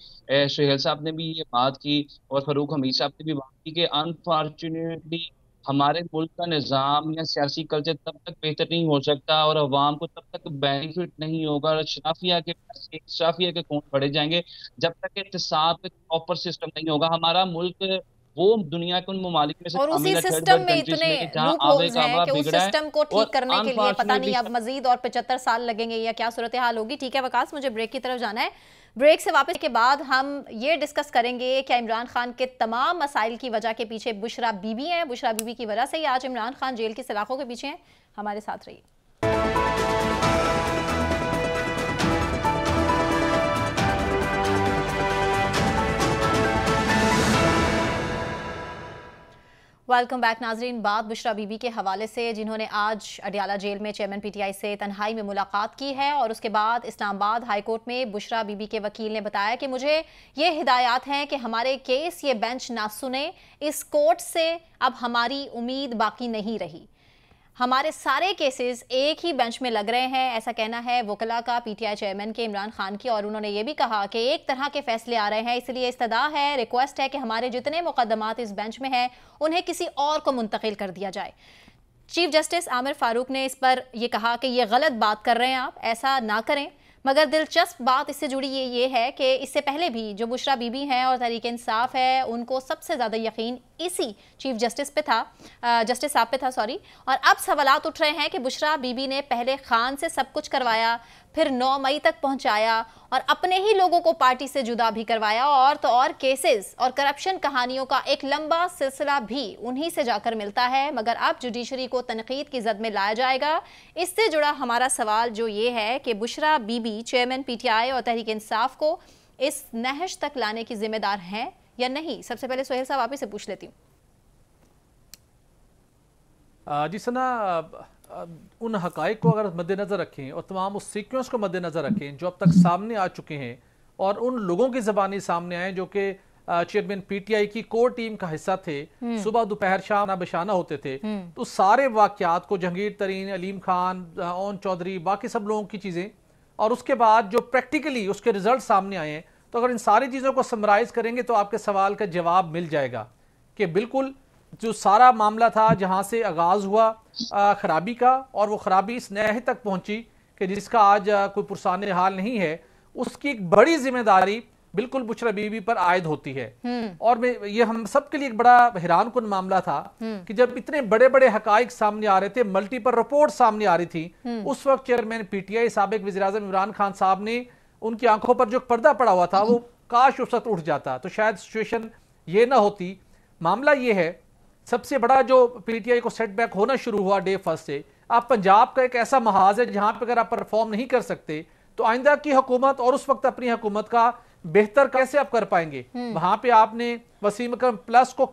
सुहेल साहब ने भी ये बात की और फारूक हमीद साहब ने भी बात की कि अनफॉर्चुनेटली हमारे मुल्क का निज़ाम या सियासी कल्चर तब तक बेहतर नहीं हो सकता और अवाम को तब तक बेनिफिट नहीं होगा, शराफिया के पैसे शराफिया के खून बढ़े जाएंगे जब तक एहतसाब प्रॉपर सिस्टम नहीं होगा। हमारा मुल्क वो दुनिया के उन ममालिक में से और उसी सिस्टम में इतने लूपहोल्स हैं कि उस सिस्टम को ठीक करने के लिए पता नहीं अब मजीद और 75 साल लगेंगे या क्या सूरत हाल होगी। ठीक है वकास, मुझे ब्रेक की तरफ जाना है। ब्रेक से वापस के बाद हम ये डिस्कस करेंगे क्या इमरान खान के तमाम मसाइल की वजह के पीछे बुशरा बीबी हैं, बुशरा बीबी की वजह से ही आज इमरान खान जेल की सलाखों के पीछे हैं। हमारे साथ रहिए। वेलकम बैक नाजरीन। बात बुशरा बीबी के हवाले से, जिन्होंने आज अडियाला जेल में चेयरमैन पीटीआई से तन्हाई में मुलाकात की है और उसके बाद इस्लामाबाद हाई कोर्ट में बुशरा बीबी के वकील ने बताया कि मुझे ये हिदायत हैं कि हमारे केस ये बेंच ना सुने, इस कोर्ट से अब हमारी उम्मीद बाकी नहीं रही, हमारे सारे केसेस एक ही बेंच में लग रहे हैं। ऐसा कहना है वकला का पीटीआई चेयरमैन के इमरान खान की। और उन्होंने ये भी कहा कि एक तरह के फैसले आ रहे हैं, इसलिए इस्तदा है, रिक्वेस्ट है कि हमारे जितने मुकदमात इस बेंच में हैं उन्हें किसी और को मुंतकिल कर दिया जाए। चीफ जस्टिस आमिर फारूक ने इस पर यह कहा कि यह गलत बात कर रहे हैं आप, ऐसा ना करें। मगर दिलचस्प बात इससे जुड़ी ये है कि इससे पहले भी जो बुशरा बीबी हैं और तहरीक इंसाफ है उनको सबसे ज़्यादा यकीन इसी चीफ जस्टिस पे था, जस्टिस साहब पे था सॉरी। और अब सवालात उठ रहे हैं कि बुशरा बीबी ने पहले खान से सब कुछ करवाया, फिर 9 मई तक पहुंचाया और अपने ही लोगों को पार्टी से जुदा भी करवाया और तो और केसेस और करप्शन कहानियों का एक लंबा सिलसिला भी उन्हीं से जाकर मिलता है। मगर अब जुडिशरी को तनकीद की जद में लाया जाएगा। इससे जुड़ा हमारा सवाल जो ये है कि बुशरा बीबी चेयरमैन पीटीआई और तहरीक इंसाफ को इस नहज तक लाने की जिम्मेदार हैं या नहीं। सबसे पहले सोहेल साहब आप ही से पूछ लेती हूँ। जी सना, उन हकाइक को अगर मद्देनज़र रखें और तमाम उस सीक्वेंस को मद्देनज़र रखें जो अब तक सामने आ चुके हैं और उन लोगों की ज़बानी सामने आए जो कि चेयरमैन पीटीआई की कोर टीम का हिस्सा थे, सुबह दोपहर शाम बशाना होते थे, तो सारे वाक़यात को जहांगीर तरीन, अलीम खान, ओन चौधरी, बाकी सब लोगों की चीज़ें और उसके बाद जो प्रैक्टिकली उसके रिजल्ट सामने आए हैं, तो अगर इन सारी चीज़ों को समराइज़ करेंगे तो आपके सवाल का जवाब मिल जाएगा कि बिल्कुल जो सारा मामला था जहां से आगाज हुआ खराबी का और वो खराबी इस नहज तक पहुंची कि जिसका आज कोई पुरसाने हाल नहीं है, उसकी एक बड़ी जिम्मेदारी बिल्कुल बुशरा बीबी पर आयद होती है। और ये हम सब के लिए एक बड़ा हैरान कुन मामला था कि जब इतने बड़े बड़े हकाइक सामने आ रहे थे, मल्टीपल रिपोर्ट सामने आ रही थी, उस वक्त चेयरमैन पीटीआई साबिक वज़ीर-ए-आज़म इमरान खान साहब ने उनकी आंखों पर जो पर्दा पड़ा हुआ था वो काश उस वक्त उठ जाता तो शायद सिचुएशन ये ना होती। मामला ये है, सबसे बड़ा जो पीटीआई को सेटबैक होना शुरू हुआ डे फर्स्ट से, आप पंजाब का एक ऐसा महाज है जहां पर अगर आप परफॉर्म नहीं कर सकते तो आइंदा की हुकूमत और उस वक्त अपनी हुकूमत का बेहतर कैसे आप कर पाएंगे। वहां पे आपने वसीम अकरम प्लस को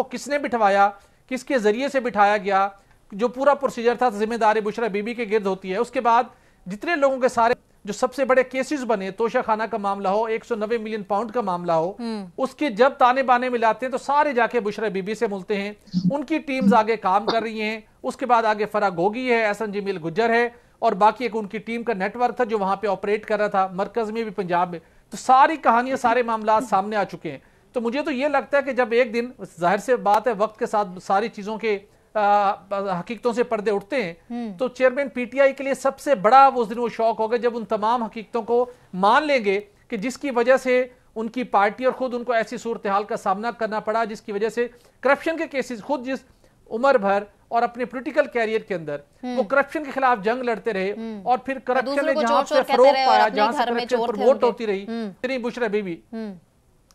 किसने बिठवाया, किसके जरिए से बिठाया गया, जो पूरा प्रोसीजर था जिम्मेदारी बुशरा बीबी के गिर्द होती है। उसके बाद जितने लोगों के सारे जो सबसे बड़े केसेस बने, तोशा खाना का मामला हो, 190 मिलियन पाउंड का मामला हो, उसके जब ताने बाने मिलाते हैं तो सारे जाके बुशरा बीबी से मिलते हैं। उनकी टीम्स आगे काम कर रही हैं। उसके बाद आगे फरा गोगी है, एहसन जमील गुज्जर है और बाकी एक उनकी टीम का नेटवर्क था जो वहां पे ऑपरेट कर रहा था, मरकज में भी पंजाब में। तो सारी कहानियां, सारे मामला सामने आ चुके हैं। तो मुझे तो ये लगता है कि जब एक दिन, जाहिर से बात है, वक्त के साथ सारी चीजों के हकीकतों से पर्दे उठते हैं, तो चेयरमैन पीटीआई के लिए सबसे बड़ा उस दिन वो शौक होगा जब उन तमाम हकीकतों को मान लेंगे कि जिसकी वजह से उनकी पार्टी और खुद उनको ऐसी सूरत हाल का सामना करना पड़ा, जिसकी वजह से करप्शन के केसेस, खुद जिस उम्र भर और अपने पॉलिटिकल कैरियर के अंदर वो करप्शन के खिलाफ जंग लड़ते रहे, और फिर करप्शन ने जहां से फरोग पाया, जहां से करप्शन प्रमोट होती रही, तेरी बुशरा बीबी,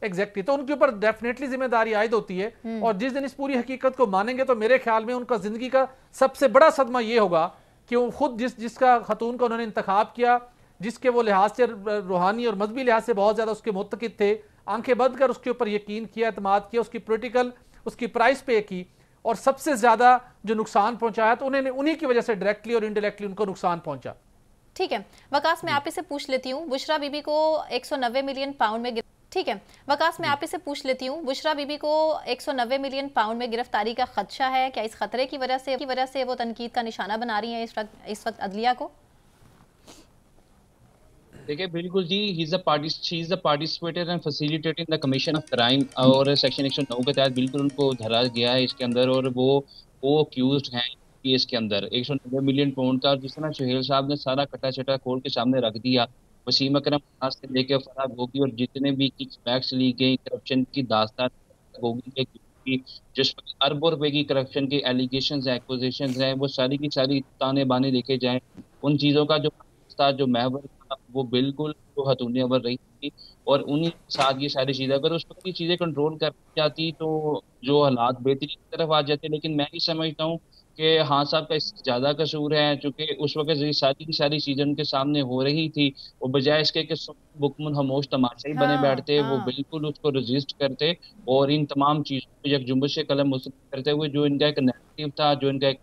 एग्जैक्टली, तो उनके ऊपर डेफिनेटली जिम्मेदारी आयद होती है। और जिस दिन इस पूरी हकीकत को मानेंगे तो मेरे ख्याल में उनका जिंदगी का सबसे बड़ा सदमा ये होगा कि वो खुद जिसका खतून का उन्होंने इंतखाब किया, जिसके वो लिहाज से, रूहानी और मजहबी लिहाज से बहुत ज्यादा उसके मुत्तकिद थे, आंखें बंद कर उसके ऊपर यकीन किया, एतमाद किया, उसकी पॉलिटिकल, उसकी प्राइस पे की, और सबसे ज्यादा जो नुकसान पहुंचाया तो उन्हीं की वजह से डायरेक्टली और इनडायरेक्टली उनको नुकसान पहुंचा। ठीक है वकास, मैं आप ही से पूछ लेती हूँ, बुशरा बीबी को 190 मिलियन पाउंड में, ठीक है वकास, मैं आप ही से पूछ लेती हूँ, बुशरा बीबी को 190 मिलियन पाउंड में गिरफ्तारी का खदशा है क्या? इस खतरे की वजह से वो तनकीद का निशाना बना रही हैं इस वक्त अदलिया को? देखिए बिल्कुल जी, she is the participator and facilitator in the commission of crime, और सेक्शन 109 के तहत बिल्कुल उनको धरा गया है इसके अंदर, और वो अक्यूज्ड हैं केस के अंदर 190 मिलियन पाउंड का। जिस तरह सुहेल साहब ने सारा कटा चटा खोल के सामने रख दिया, वसीम अकरम से लेकर फराग होगी और जितने भी किकबैक्स ली गई, करप्शन की दास्तान होगी की, जिस अरबों रुपए की करप्शन के एलिगेशंस हैं, एक्विजिशंस हैं, वो सारी की सारी ताने बाने देखे जाएं, उन चीज़ों का जो महवर था वो बिल्कुल तो हतूने अवर रही थी, और उन्हीं के साथ ये सारी चीज़ें, अगर उस वक्त ये चीज़ें कंट्रोल कर जाती तो जो हालात बेहतरी की तरफ आ जाते। लेकिन मैं ये समझता हूँ कि हाँ साहब का इससे ज़्यादा कसूर है, चूँकि उस वक्त ये सारी की सारी चीज़ें उनके सामने हो रही थी, वो बजाय इसके कि बुकमुन खामोश तमाशाई बने बैठते, वो बिल्कुल उसको रजिस्ट करते और इन तमाम चीज़ों को एक जुम्बश से कलम मुस्तकिल करते हुए, जो इनका एक नैरेटिव था, जो इनका एक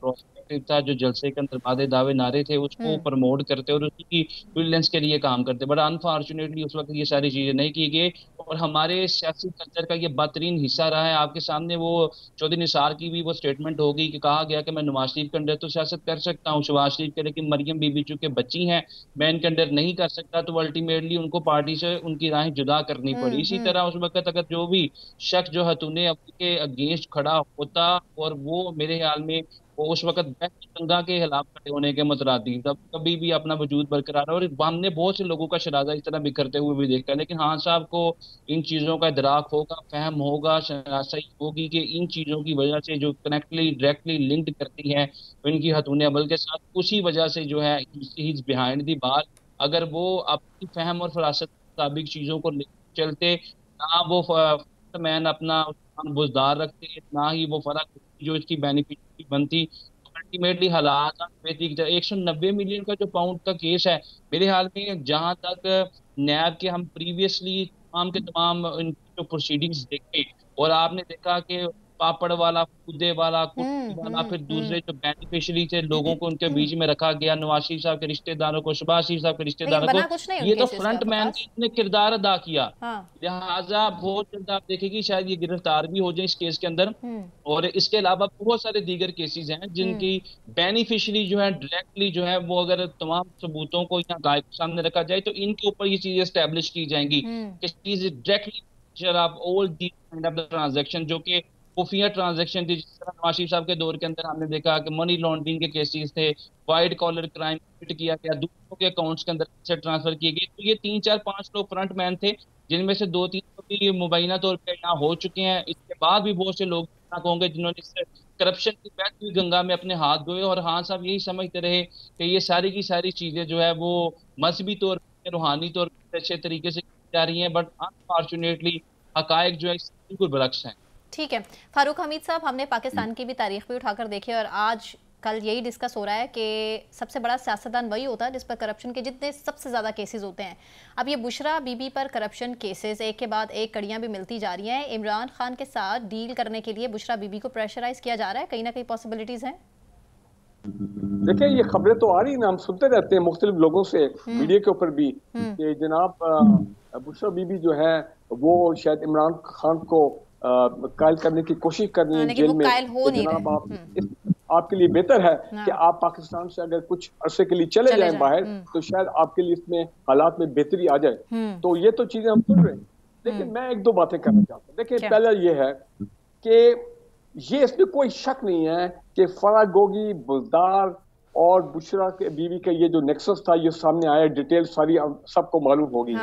था, जो जलसे के अंदर वादे दावे नारे थे, उसको प्रमोट करते और उसकी विजिलेंस के लिए काम करते। बट अनफॉर्चुनेटली उस वक्त ये सारी चीजें नहीं की गई, और हमारे सियासी कल्चर का ये बदतरीन हिस्सा रहा है। आपके सामने वो चौधरी निसार की भी वो स्टेटमेंट होगी कि कहा गया कि मैं नवाज शरीफ के अंदर तो सियासत कर सकता हूँ, शहबाज शरीफ के, लेकिन मरियम बीबी चूंकि बच्ची हैं, मैं इनके अंदर नहीं कर सकता, तो अल्टीमेटली उनको पार्टी से उनकी राहें जुदा करनी पड़ी। इसी तरह उस वक्त अगर जो भी शख्स जो हतूने के अगेंस्ट खड़ा होता, और वो मेरे ख्याल में वो उस वक्त गंगा के खिलाफ खड़े होने के मुतरादी, तब कभी भी अपना वजूद बरकरार है। और हमने बहुत से लोगों का शराजा इस तरह बिखरते हुए भी देखा है, लेकिन हाँ साहब को इन चीज़ों का इदराक होगा, फहम होगा, शनासाई होगी कि इन चीज़ों की वजह से जो कनेक्टली डायरेक्टली लिंक्ड करती हैं इनकी हतून अमल के साथ, उसी वजह से जो है ही इज बिहाइंड दी बार। अगर वो अपनी फहम और फरासत के मुताबिक चीज़ों को चलते, ना वो मैन अपना बुजदार रखते, ना ही वो फर्क जो इसकी बेनिफिट बनती, अल्टीमेटली हालात 190 मिलियन का जो पाउंड का केस है, मेरे ख्याल में जहां तक नैब के हम प्रीवियसली तमाम के तमाम जो प्रोसीडिंग्स देखे, और आपने देखा कि पापड़ वाला, कूदे वाला, कुर्सी वाला, फिर दूसरे जो बेनिफिशियरी थे लोगों को उनके बीच में रखा गया, नवाज शरीफ साहब के रिश्तेदारों को, शहबाज शरीफ साहब के रिश्तेदारों को, ये तो फ्रंट मैन ने किरदार अदा किया। लिहाजा बहुत जल्द आप देखेगी शायद ये गिरफ्तार भी हो जाए इस केस के अंदर। और इसके अलावा बहुत सारे दीगर केसेस हैं जिनकी बेनिफिशियरी जो है डायरेक्टली जो है वो अगर तमाम सबूतों को यहाँ गायब सामने रखा जाए तो इनके ऊपर ये चीजें एस्टेब्लिश की जाएंगी कि चीज directly all the kind of the transaction जो कि खुफिया ट्रांजैक्शन थी, जिस तरह नवाज शरीफ साहब के दौर के अंदर हमने देखा कि मनी लॉन्ड्रिंग के केसेस थे, वाइट कॉलर क्राइम किया गया, दूसरों के अकाउंट्स के अंदर पैसे ट्रांसफर किए गए। तो ये 3 4 5 लोग फ्रंट मैन थे, जिनमें से 2-3 भी मुबैना तौर पर यहाँ हो चुके हैं। इसके बाद भी बहुत से लोग होंगे जिन्होंने इस करप्शन की बहती गंगा में अपने हाथ धोए, और हाँ साहब यही समझते रहे कि ये सारी की सारी चीजें जो है वो मजहबी तौर पर, रूहानी तौर पर अच्छे तरीके से की जा रही हैं, बट अनफॉर्चुनेटली हकायक जो है बिल्कुल बरक्स हैं। ठीक है फारूक हमीद साहब, हमने पाकिस्तान की भी तारीख भी उठाकर देखी और आज कल यही डिस्कस हो रहा है कि सबसे बड़ा सियासतदान वही होता है जिस पर करप्शन के जितने सबसे ज़्यादा केसेस होते हैं। अब ये बुशरा बीबी पर करप्शन केसेस एक के बाद एक कड़ियाँ भी मिलती जा रही हैं। इमरान खान के साथ डील करने के लिए बुशरा बीबी को प्रेशराइज किया जा रहा है, कहीं ना कहीं पॉसिबिलिटीज़ हैं। देखिए ये खबरें तो आ रही ना, हम सुनते रहते हैं मुख्तलिफ लोगों से मीडिया के ऊपर भी कि जनाब बुशरा बीबी जो है वो शायद इमरान खान को कायल करने की कोशिश कर रही है जेल में। कायल हो नहीं रहे। आपके लिए बेहतर है कि आप पाकिस्तान से अगर कुछ अरसे के लिए चले जाएं बाहर, तो शायद आपके लिए इसमें हालात में बेहतरी आ जाए। तो ये तो चीजें हम सुन रहे हैं, लेकिन मैं एक दो बातें करना चाहता हूँ। देखिए, पहला ये है कि ये इसमें कोई शक नहीं है कि फराह गोगी, बुज़दार और बुशरा के बीवी का ये जो नेक्सस था, ये सामने आया, डिटेल सारी सबको मालूम होगी।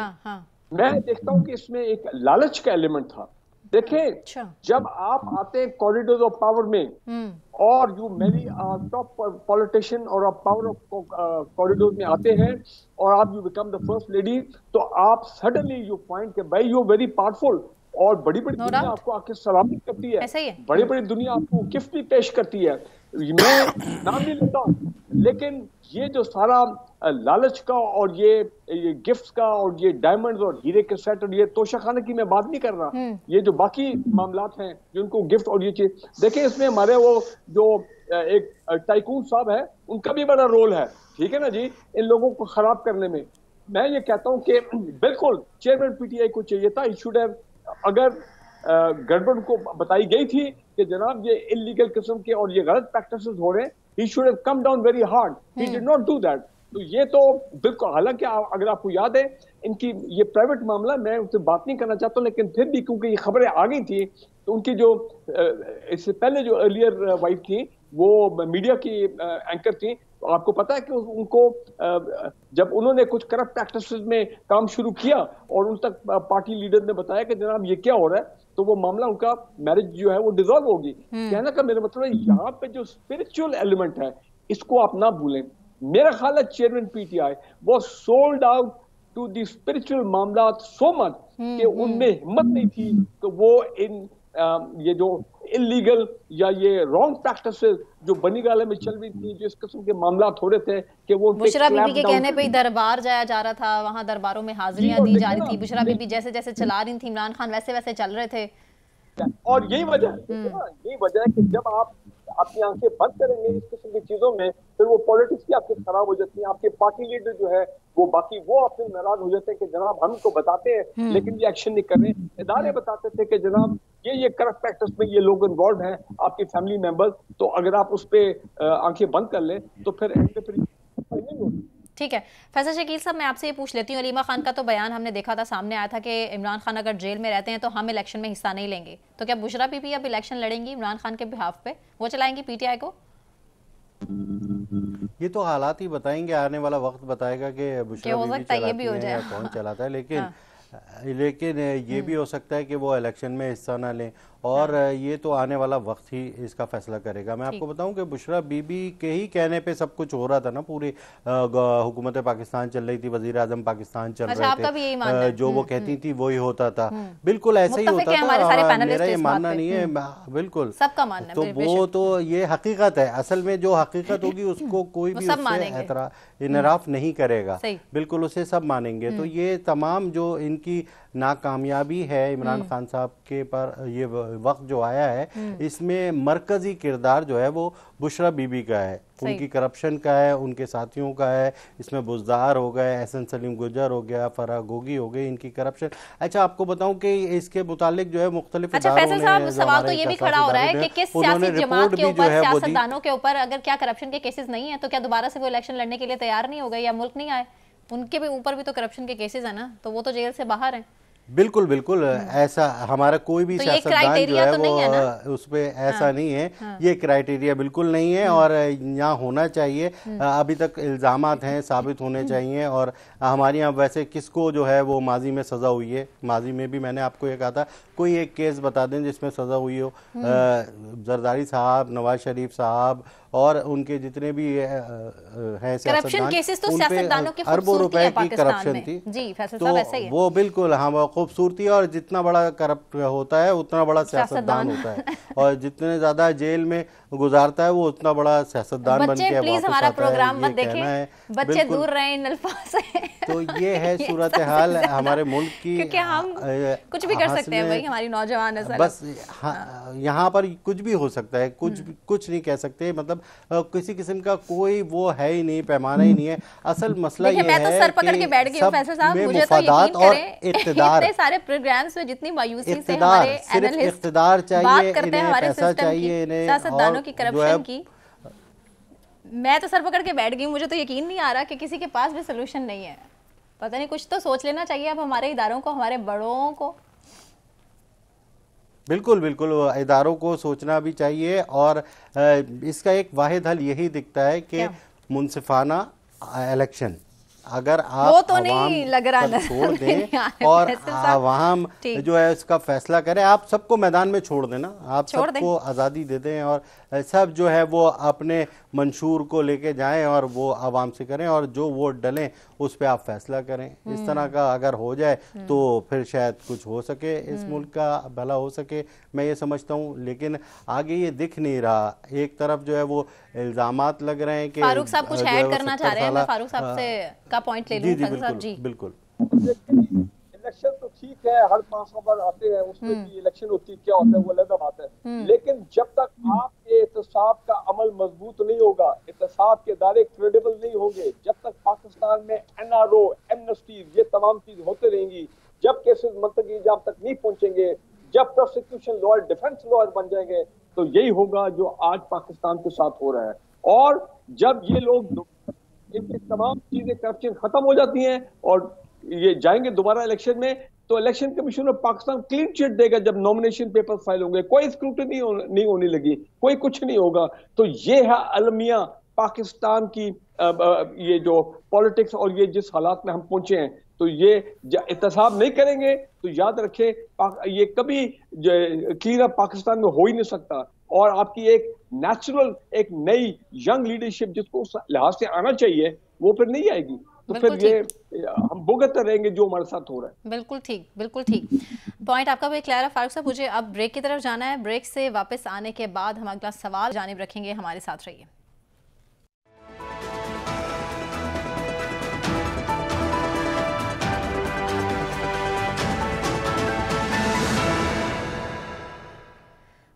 मैं देखता हूँ कि इसमें एक लालच का एलिमेंट था। देखें, जब आप आते हैं कॉरिडोर ऑफ पावर में और यू मेरी टॉप पॉलिटिशियन और आप पावर ऑफ कॉरिडोर में आते हैं और आप you become the first lady, तो आप सडनली यू फाइंड कि भाई यू वेरी पावरफुल और बड़ी बड़ी दुनिया आपको आके सलाम भी करती है, बड़ी बड़ी दुनिया आपको गिफ्ट भी पेश करती है। मैं नाम नहीं लेता, लेकिन ये जो सारा लालच का और ये गिफ्ट्स का और ये डायमंड्स और हीरे के सेट और ये तोशाखाने की मैं बात नहीं कर रहा, ये जो बाकी मामलात हैं जिनको गिफ्ट और ये चीज, देखिए इसमें हमारे वो जो एक टाइकून साहब है, उनका भी बड़ा रोल है, ठीक है ना जी, इन लोगों को खराब करने में। मैं ये कहता हूँ कि बिल्कुल चेयरमैन पीटीआई को चाहिए था, ही शुड हैव, अगर गड़बड़ को बताई गई थी कि जनाब ये इलीगल किस्म के और ये गलत प्रैक्टिसेस हो रहे हैं, he should have come down very hard, he did not do that। तो ये तो बिल्कुल, हालांकि अगर आपको याद है इनकी ये प्राइवेट मामला, मैं उससे बात नहीं करना चाहता, लेकिन फिर भी क्योंकि ये खबरें आ गई थी, तो उनकी जो इससे पहले जो अर्लियर वाइफ थी वो मीडिया की एंकर थी, तो आपको पता है कि उनको जब उन्होंने कुछ करप्ट प्रैक्टिसेस में काम शुरू किया और उन तक पार्टी लीडर ने बताया कि जनाब ये क्या हो रहा है, तो वो मामला उनका मैरिज जो है वो डिसॉल्व होगी। कहने का मेरा मतलब है यहाँ पे जो स्पिरिचुअल एलिमेंट है इसको आप ना भूलें। मेरा ख्याल है चेयरमैन पीटीआई वो sold out to the spiritual मामला सो मच कि उनमें हिम्मत नहीं थी कि वो इन ये जो इलीगल या ये रॉन्ग प्रैक्टिसेस जो बनीगाले में चल रही थी, जो इस किस्म के मामला हो रहे थे कि वो बुशरा बीबी के कहने पे ही दरबार जाया जा रहा था, वहां दरबारों में हाजिरियां दी जा रही थी, बुशरा बीबी जैसे जैसे चला रही थी इमरान खान वैसे वैसे चल रहे थे। और यही वजह है कि जब आप अपनी आंखें बंद करेंगे इस किस्म की चीजों में, फिर वो पॉलिटिक्स भी आपके खराब हो जाती है, आपके पार्टी लीडर जो है वो बाकी वो आपसे नाराज हो जाते हैं कि जनाब हम तो बताते हैं लेकिन ये एक्शन नहीं कर रहे। इदारे बताते थे कि जनाब ये करप्ट प्रैक्टिस में ये लोग इन्वॉल्व हैं, आपके फैमिली मेंबर्स, तो अगर आप उस पर आंखें बंद कर लें तो फिर नहीं होगी। ठीक है फैसल शकील साहब, मैं आपसे ये पूछ लेती हूँ, अलीमा खान का तो बयान हमने देखा था, सामने आया था कि इमरान खान अगर जेल में रहते हैं तो हम इलेक्शन में हिस्सा नहीं लेंगे, तो क्या बुशरा बीबी अब इलेक्शन लड़ेंगी इमरान खान के बिहाफ पे, वो चलाएंगी पीटीआई को? ये तो हालात ही बताएंगे, आने वाला वक्त बताएगा कि बुशरा बीबी चलाती है या कौन चलाता है, लेकिन ये भी हो सकता है कि वो इलेक्शन में हिस्सा ना लें, और ये तो आने वाला वक्त ही इसका फैसला करेगा। मैं आपको बताऊं कि बुशरा बीबी के ही कहने पे सब कुछ हो रहा था ना, पूरी हुकूमत पाकिस्तान चल रही थी, वजीर आजम पाकिस्तान चल रहे थे, जो वो कहती थी वही होता था, बिल्कुल ऐसे ही होता था। मेरा ये मानना नहीं है, बिल्कुल सबका मानना, तो वो तो ये हकीकत है, असल में जो हकीकत होगी उसको कोई भी उससे इनराफ नहीं करेगा, बिल्कुल उसे सब मानेंगे। तो ये तमाम जो इनकी नाकामयाबी है इमरान खान साहब के पर ये वक्त जो आया है, इसमें मरकजी किरदार जो है वो बुशरा बीबी का है, उनकी करप्शन का है, उनके साथियों का है, इसमें बुज़दार हो गए, एहसन सलीम गुजर हो गया, फराह गोगी हो गई, इनकी करप्शन। अच्छा आपको बताऊं कि इसके मुतालिक जो है मुख्तलिफ सवाल तो ये भी खड़ा हो रहा है कि किस सियासी जमात के ऊपर, सियासतदानों के ऊपर अगर क्या करप्शन के केसेस नहीं है तो क्या दोबारा से वो इलेक्शन लड़ने के लिए तैयार नहीं हो गए या मुल्क नहीं आए? उनके भी ऊपर भी तो करप्शन के केसेस है ना, तो वो तो जेल से बाहर हैं। बिल्कुल बिल्कुल, ऐसा हमारा कोई भी सियासतदान जो है वो उस पर ऐसा नहीं है, ये क्राइटेरिया बिल्कुल नहीं है और यहाँ होना चाहिए। अभी तक इल्ज़ामात हैं, साबित होने चाहिए, और हमारे यहाँ वैसे किसको जो है वो माजी में सज़ा हुई है, माजी में भी मैंने आपको ये कहा था कोई एक केस बता दें जिसमें सज़ा हुई हो, जरदारी साहब, नवाज शरीफ साहब और उनके जितने भी हैं करप्शन केसेस, तो सियासतदानों की अरबों रुपए की करप्शन थी जी, फैसल साहब ऐसा ही है। वो बिल्कुल हाँ खूबसूरती, और जितना बड़ा करप्ट होता है उतना बड़ा सियासतदान होता है, और जितने ज्यादा जेल में गुजारता है वो उतना बड़ा सियासतदान बन के प्लीज हमारा प्रोग्राम मत देखें, बच्चे दूर रहे इन अल्फाज से। तो ये है सूरत हाल हमारे मुल्क की, क्योंकि हम कुछ भी कर सकते हैं भाई, हमारी नौजवान है बस यहाँ पर कुछ भी हो सकता है, कुछ नहीं कह सकते, मतलब किसी किस्म का कोई वो है ही नहीं, पैमाना ही नहीं है। असल मसला ये है तो सर पकड़ के बैठ गई फैसल साहब, मुझे तो यकीन करें इतने सारे प्रोग्राम्स में जितनी मायूसी से हमारे एनालिस्ट इख्तिदार चाहिए, बात करते हैं, हमारे पैसा चाहिए, इन्हें सियासतदानों की करप्शन की, मैं तो सर पकड़ के बैठ गई, मुझे तो यकीन नहीं आ रहा कि किसी के पास भी सोल्यूशन नहीं है। पता नहीं, कुछ तो सोच लेना चाहिए अब हमारे इदारों को, हमारे बड़ों को। बिल्कुल बिल्कुल, इदारों को सोचना भी चाहिए और इसका एक वाहिद हल यही दिखता है कि मुनसिफाना इलेक्शन अगर आप वो तो नहीं लग रहा छोड़ दें और आवाम जो है उसका फैसला करें, आप सबको मैदान में छोड़ देना, आप सबको आज़ादी दे दें और सब जो है वो अपने मंशूर को लेके जाएं और वो आवाम से करें और जो वोट डलें उस पर आप फैसला करें। इस तरह का अगर हो जाए तो फिर शायद कुछ हो सके, इस मुल्क का भला हो सके, मैं ये समझता हूँ। लेकिन आगे ये दिख नहीं रहा। एक तरफ जो है वो इल्जामात लग रहे हैं कि फारूक साहब कुछ ऐड करना चाह रहे हैं, मैं फारूक साहब से का पॉइंट ले लूं। बिल्कुल जी बिल्कुल। इलेक्शन तो ठीक है, हर 5 बार आते हैं, उसमें भी इलेक्शन होती है, क्या होता है वो अलग बात है। लेकिन जब तक आपके एहतसाब का अमल मजबूत नहीं होगा, एहतसाब के दायरे क्रेडिबल नहीं होंगे, जब तक पाकिस्तान में NRO, एमनेस्टी, ये तमाम चीज होते रहेंगी, जब केसेस मंतकी इंजाम तक नहीं पहुंचेंगे, जब प्रोसिक्यूशन लॉयर, डिफेंस लॉयर बन जाएंगे, तो यही होगा जो आज पाकिस्तान के साथ हो रहा है। और जब ये लोग, इनकी तमाम चीजें, करप्शन खत्म हो जाती हैं और ये जाएंगे दोबारा इलेक्शन में, तो election commission of Pakistan clean chit देगा। जब नॉमिनेशन पेपर फाइल होंगे, कोई स्क्रूटनी नहीं होने लगी, कोई कुछ नहीं होगा। तो ये है अलमिया पाकिस्तान की, ये जो पॉलिटिक्स और ये जिस हालात में हम पहुंचे हैं। तो ये एहतसाब नहीं करेंगे तो याद रखें, ये कभी क्लियर पाकिस्तान में हो ही नहीं सकता। और आपकी एक नेचुरल, एक नई यंग लीडरशिप जिसको उस लिहाज से आना चाहिए, वो फिर नहीं आएगी। तो फिर ये हम भुगतते रहेंगे जो हमारे साथ हो रहा है। बिल्कुल ठीक, बिल्कुल ठीक। पॉइंट आपका भी क्लियर है फारूक साहब। मुझे अब ब्रेक की तरफ जाना है। ब्रेक से वापस आने के बाद हम अगला सवाल जानिब रखेंगे। हमारे साथ रहिए।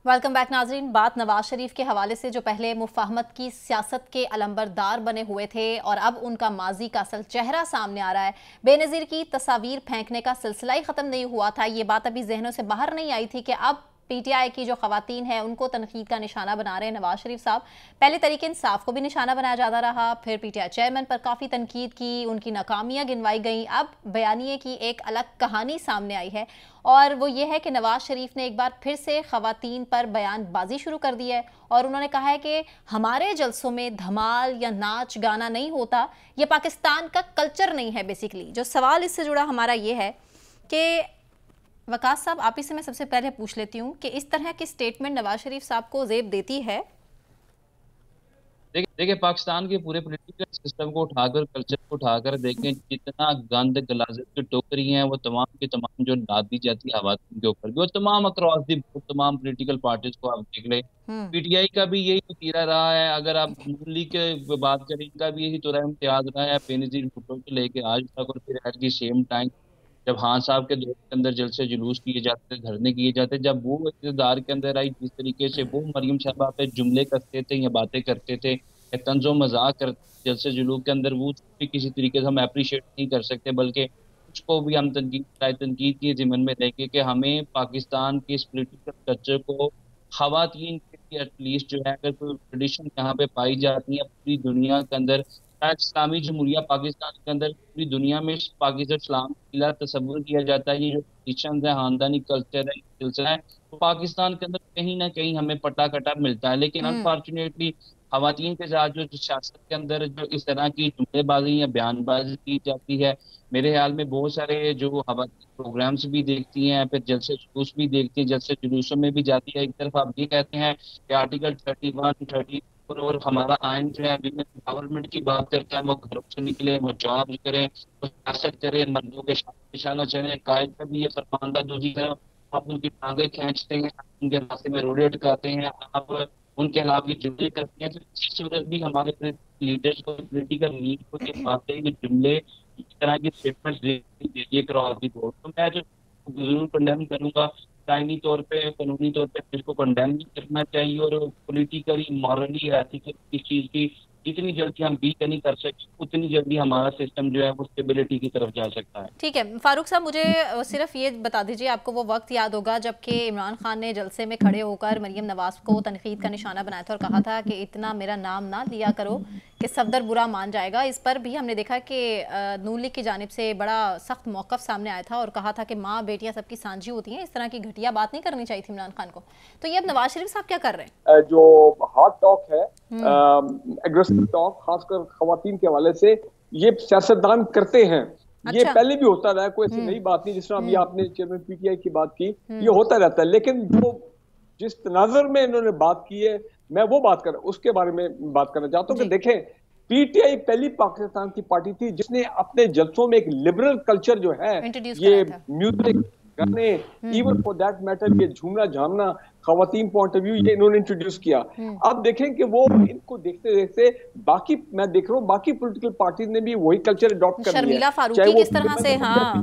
वेलकम बैक नाजरीन। बात नवाज शरीफ के हवाले से, जो पहले मुफाहमत की सियासत के अलंबरदार बने हुए थे और अब उनका माजी का असल चेहरा सामने आ रहा है। बेनज़ीर की तस्वीर फेंकने का सिलसिला ही ख़त्म नहीं हुआ था। ये बात अभी जहनों से बाहर नहीं आई थी कि अब PTI की जो खवातीन है उनको तनकीद का निशाना बना रहे हैं नवाज शरीफ साहब। पहले तरीके इंसाफ को भी निशाना बनाया जाता रहा, फिर PTI चेयरमैन पर काफ़ी तनकीद की, उनकी नाकामियाँ गिनवाई गई। अब बयानिए की एक अलग कहानी सामने आई है और वो ये है कि नवाज शरीफ ने एक बार फिर से खवातीन पर बयानबाजी शुरू कर दी है और उन्होंने कहा है कि हमारे जलसों में धमाल या नाच गाना नहीं होता, ये पाकिस्तान का कल्चर नहीं है। बेसिकली जो सवाल इससे जुड़ा हमारा ये है कि वकास साहब, आप ही से मैं सबसे पहले पूछ लेती हूँ कि इस तरह की स्टेटमेंट नवाज शरीफ साहब को ज़ेब देती है? देखिए, पाकिस्तान के पूरे पॉलिटिकल सिस्टम को उठाकर, कल्चर को उठाकर देखें, जितना गंद गलाजत की टोकरी हैं वो तमाम की तमाम जो लाद दी जाती है आवाज के ऊपर, वो तमाम अक्रॉस दी तमाम पॉलिटिकल पार्टीज को आप देख लें। PTI का भी यही तीरा रहा है। अगर आप नून लीग की बात करें, इनका भी यही तुरा इम्तियाज रहा है बेनज़ीर भुट्टो से लेके आज तक। और फिर एट दी सेम टाइम जब खान साहब के दौर के अंदर जलसे जुलूस किए जाते थे, धरने किए जाते, जब वो इक़्तिदार के अंदर आई, जिस तरीके से वो मरियम साहबा पे जुमले करते थे या बातें करते थे, तंजो मजाक करते जलसे जुलूस के अंदर, वो भी किसी तरीके से हम अप्रिशिएट नहीं कर सकते, बल्कि उसको भी हम तनकीद के ज़िम्मन में देखें कि हमें पाकिस्तान के इस पोलिटिकल कल्चर को, खवातीन के एटलीस्ट जो है, अगर कोई ट्रेडिशन यहाँ पे पाई जाती है पूरी दुनिया के अंदर, इस्लामी जमहूरिया पाकिस्तान के अंदर पूरी दुनिया में पाकिस्तान इस्लाम का तस्वुर किया जाता है, ये जो ट्रेडिशन है, खानदानी कल्चर है, सिलसिला है, तो पाकिस्तान के अंदर कहीं ना कहीं हमें पटा कटा मिलता है। लेकिन अनफॉर्चुनेटली खवातीन के साथ जो सियासत के अंदर जो इस तरह की जुमलेबाजी या बयानबाजी की जाती है, मेरे ख्याल में बहुत सारे जो खवातीन प्रोग्राम्स भी देखती हैं, फिर जलसे जुलूस भी देखती हैं, जलसे जुलूसों में भी जाती है। एक तरफ आप ये कहते हैं कि आर्टिकल 31, 30 और हमारा आइन जो है गवर्नमेंट की बात करता है, वो घरों से निकले, वो जॉब करें, वो सियासत करें, मर्दों के निशाना चले। कायद का भी ये फरमानदा दूसरी तरफ आप उनकी टांगे खींचते हैं, उनके रास्ते में रोड़े अटकाते हैं, आप उनके अलावा जुमले करते हैं। तो इस सूरत भी हमारे लीडर्स को, पोलिटिकल लीड को ये बातें, ये जुमले, इस तरह की स्टेटमेंट्स देती क्रॉस दी बोर्ड, तो मैं जो जरूर कंडेम करूंगा। आईनी तौर पे, कानूनी तौर पे इसको कंडेम भी करना चाहिए और पॉलिटिकली, मॉरली, एथिकली इस चीज की जितनी जल्दी हम वीकनिंग कर सके उतनी जल्दी हमारा सिस्टम जो है वो स्टेबिलिटी की तरफ जा सकता है। ठीक है फारूक साहब, मुझे सिर्फ ये बता दीजिए, आपको वो वक्त याद होगा जबकि इमरान खान ने जलसे में खड़े होकर मरियम नवाज को तनकीद का निशाना बनाया था और कहा था कि इतना मेरा नाम ना लिया करो कि सफदर बुरा मान जाएगा। इस पर भी हमने देखा कि नून लीग की जानिब से बड़ा सख्त मौक़िफ़ सामने आया था और कहा था कि माँ बेटियां सबकी सांझी होती हैं, इस तरह की घटिया बात नहीं करनी चाहिए थी इमरान खान को। तो ये अब नवाज शरीफ साहब क्या कर रहे हैं? जो हार्ड टॉक है, एग्रेसिव टॉक, खासकर खवातीन के हवाले से ये सियासतदान करते हैं। ये पहले भी होता रहा है, कोई ऐसी नई बात नहीं। जिस तरह अभी आपने चेयरमैन पीटीआई की बात की, ये होता रहता है। लेकिन जो जिस तनाज़ुर में इन्होंने बात की है, मैं वो बात कर उसके बारे में बात करना चाहता हूँ कि देखें, पीटीआई पहली पाकिस्तान की पार्टी थी जिसने अपने जलसों में एक लिबरल कल्चर जो है, ये म्यूजिक, गाने, इवन फॉर दैट मैटर ये झूमना झामना, खवातीन पॉइंट ऑफ व्यू, ये इन्होंने इंट्रोड्यूस किया। अब देखें कि वो इनको देखते देखते बाकी, मैं देख रहा हूँ बाकी पॉलिटिकल पार्टी ने भी वही कल्चर अडॉप्ट कर लिया। शर्मिला फारूकी किस तरह से, हाँ,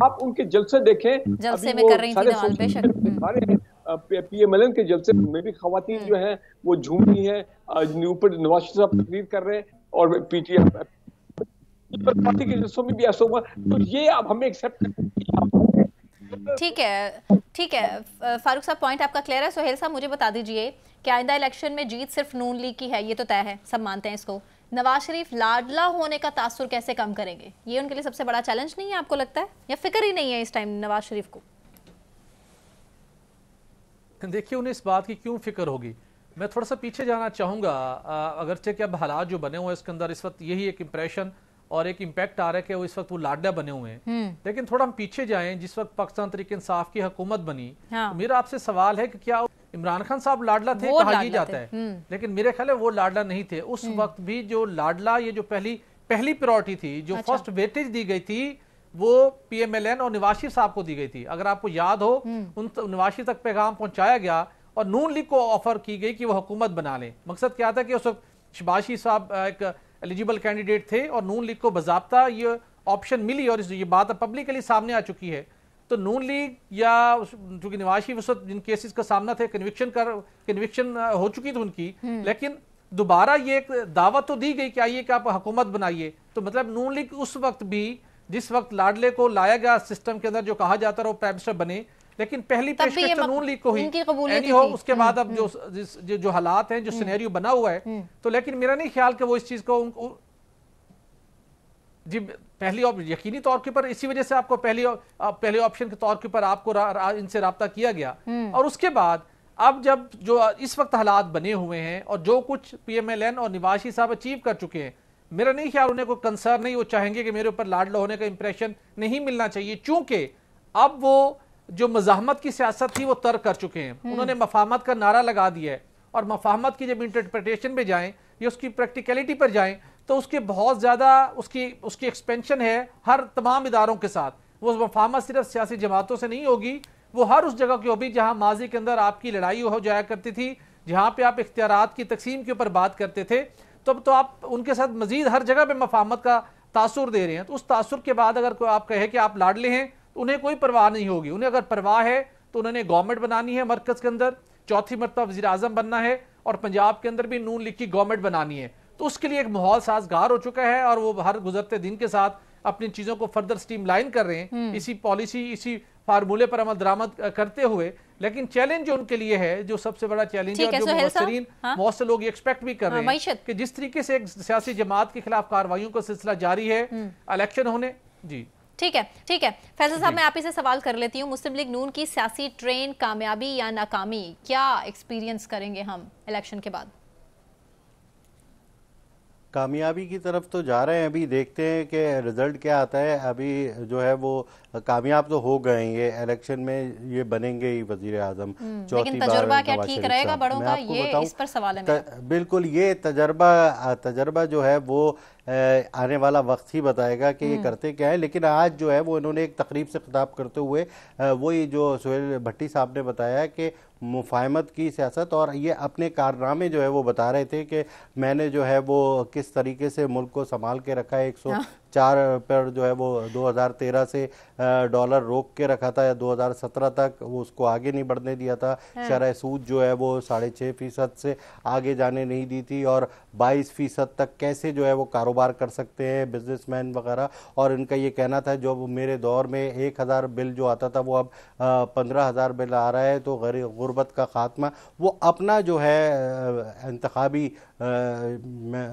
आप उनके जलसे देखें, जलसे में कर रही थी नवाज, बेशक पीएमएलएन के जलसे में भी खवातीन जो है वो झूम रही है, ऊपर नवाज शरीफ साहब तकरीर कर रहे हैं और पीटीआई पार्टी के जलसों में भी ऐसा हुआ। तो ये अब हमें एक्सेप्ट करना। ठीक है फारूक साहब, पॉइंट आपका क्लियर है। सोहेल साहब, मुझे बता दीजिए कि आइंदा इलेक्शन में जीत सिर्फ नून लीग की है, ये तो तय है, सब मानते हैं इसको। नवाज शरीफ लाडला होने का तासुर कैसे कम करेंगे? ये उनके लिए सबसे बड़ा चैलेंज नहीं है, आपको लगता है, या फिक्र ही नहीं है इस टाइम नवाज शरीफ को? देखिए, उन्हें इस बात की क्यों फिक्र होगी। मैं थोड़ा सा पीछे जाना चाहूँगा। अगरचे कि अब हालात जो बने हुए हैं इसके अंदर इस वक्त यही एक इम्प्रेशन और एक इम्पैक्ट आ रहा है कि वो इस वक्त वो लाडला बने हुए हैं। लेकिन थोड़ा हम पीछे जाएं, जिस वक्त पाकिस्तान तहरीक इंसाफ की हुकूमत बनी, तो मेरा आपसे सवाल है कि क्या इमरान खान साहब लाडला थे? कहा यही जाता है, लेकिन मेरे ख्याल है वो लाडला नहीं थे। उस वक्त भी जो लाडला, ये जो पहली प्रायोरिटी थी, जो फर्स्ट वेटेज दी गई थी, वो पीएमएलएन और नवाज शरीफ साहब को दी गई थी। अगर आपको याद हो, उन नवाज शरीफ तक पैगाम पहुंचाया गया और नून लीग को ऑफर की गई कि वो हुकूमत बना लें। मकसद क्या था कि उस वक्त शहबाज शरीफ साहब एक एलिजिबल कैंडिडेट थे और नून लीग को बाज़ाब्ता ये ऑप्शन मिली और ये बात अब पब्लिकली सामने आ चुकी है। तो नून लीग या चूंकि नवाज शरीफ उस वक्त जिन केसेस का सामना थे, कन्विक्शन हो चुकी थी उनकी, लेकिन दोबारा ये एक दावत तो दी गई कि आइए कि आप हुकूमत बनाइए। तो मतलब नून लीग उस वक्त भी, जिस वक्त लाडले को लाया गया सिस्टम के अंदर, जो कहा जाता रहा वो प्राइम मिनिस्टर बने, लेकिन पहली पेशकश तो नून लीग को ही हो। उसके बाद अब जो हालात हैं, जो सिनेरियो बना हुआ है, तो लेकिन मेरा नहीं ख्याल कि वो इस चीज को जी पहली यकीनी तौर के ऊपर इसी वजह से आपको पहले ऑप्शन के तौर के ऊपर आपको इनसे राब्ता किया गया। और उसके बाद अब जब जो इस वक्त हालात बने हुए हैं और जो कुछ पीएमएलएन और नवाज शरीफ साहब अचीव कर चुके हैं, मेरा नहीं ख्याल उन्हें कोई कंसर्न नहीं, वो चाहेंगे कि मेरे ऊपर लाडला होने का इंप्रेशन नहीं मिलना चाहिए, चूंकि अब वो जो मज़ाहमत की सियासत थी वो तर्क कर चुके हैं। उन्होंने मफाहमत का नारा लगा दिया है और मफाहमत की जब इंटरप्रिटेशन पे जाएं या उसकी प्रैक्टिकलिटी पर जाएं, तो उसके बहुत ज़्यादा उसकी एक्सपेंशन है हर तमाम इदारों के साथ। वो मफाहमत सिर्फ सियासी जमातों से नहीं होगी, वो हर उस जगह की होगी जहाँ माजी के अंदर आपकी लड़ाई हो जाया करती थी, जहाँ पे आप इख्तियारात की तकसीम के ऊपर बात करते थे। तो आप उनके साथ मजीद हर जगह पे मफाहमत का तासुर दे रहे हैं। तो उस तासुर के बाद अगर कोई आप कहे कि आप लाडले हैं, तो उन्हें कोई परवाह नहीं होगी। उन्हें अगर परवाह है तो उन्होंने गवर्नमेंट बनानी है, मरकज के अंदर चौथी मरतबा वज़ीर आज़म बनना है और पंजाब के अंदर भी नून लीग की गवर्नमेंट बनानी है। तो उसके लिए एक माहौल साजगार हो चुका है और वो हर गुजरते दिन के साथ अपनी चीजों को फर्दर स्ट्रीमलाइन कर रहे हैं, इसी पॉलिसी, इसी फार्मूले पर अमल दरामद करते हुए। लेकिन चैलेंज जो उनके लिए है, जो सबसे बड़ा चैलेंज है, जो बहुत से लोग एक्सपेक्ट भी कर रहे हैं कि जिस तरीके से एक सियासी जमात के खिलाफ कार्रवाइयों का सिलसिला जारी है, इलेक्शन होने जी। ठीक है फैसल साहब, मैं आप ही से सवाल कर लेती हूँ। मुस्लिम लीग नून की सियासी ट्रेन कामयाबी या नाकामी, क्या एक्सपीरियंस करेंगे हम इलेक्शन के बाद? कामयाबी की तरफ तो जा रहे हैं, अभी देखते हैं कि रिजल्ट क्या आता है। अभी जो है वो कामयाब तो हो गए हैं, ये इलेक्शन में ये बनेंगे ही वजीर आजम चौथी बार। तजुर्बा क्या ठीक रहेगा बड़ों का, ये इस पर सवाल है। बिल्कुल, ये तजर्बा जो है वो आने वाला वक्त ही बताएगा कि ये करते क्या है। लेकिन आज जो है वो इन्होंने एक तकरीब से खिताब करते हुए वही जो सोहेल भट्टी साहब ने बताया कि मुफाहमत की सियासत, और ये अपने कारनामे जो है वो बता रहे थे कि मैंने जो है वो किस तरीके से मुल्क को संभाल के रखा है। 4 पर जो है वो 2013 से डॉलर रोक के रखा था, या 2017 तक वो उसको आगे नहीं बढ़ने दिया था। शरह सूद जो है वो 6.5% से आगे जाने नहीं दी थी, और 22% तक कैसे जो है वो कारोबार कर सकते हैं बिजनेसमैन वगैरह। और इनका ये कहना था जो मेरे दौर में 1000 बिल जो आता था वो अब 15,000 बिल आ रहा है, तो गुर्बत का खात्मा। वो अपना जो है इंतखाबी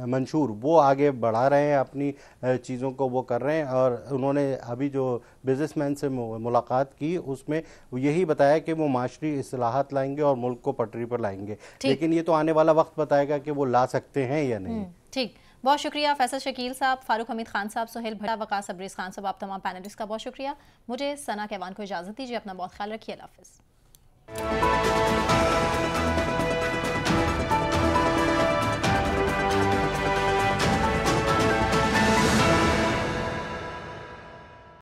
मंशूर वो आगे बढ़ा रहे हैं, अपनी चीज़ों को वो कर रहे हैं। और उन्होंने अभी जो बिजनेसमैन से मुलाकात की उसमें यही बताया कि वो माशरी इस्लाहात लाएंगे और मुल्क को पटरी पर लाएंगे, लेकिन ये तो आने वाला वक्त बताएगा कि वो ला सकते हैं या नहीं। ठीक, बहुत शुक्रिया फैसल शकील साहब, फारूक हमीद खान साहब, सुहेल भट्टा, वकास अब्रेज खान साहब, आप तमाम पैनलिस्ट का बहुत शुक्रिया। मुझे सना कहवान को इजाज़त दीजिए, अपना बहुत ख्याल रखिए, अल्लाह हाफ़िज़।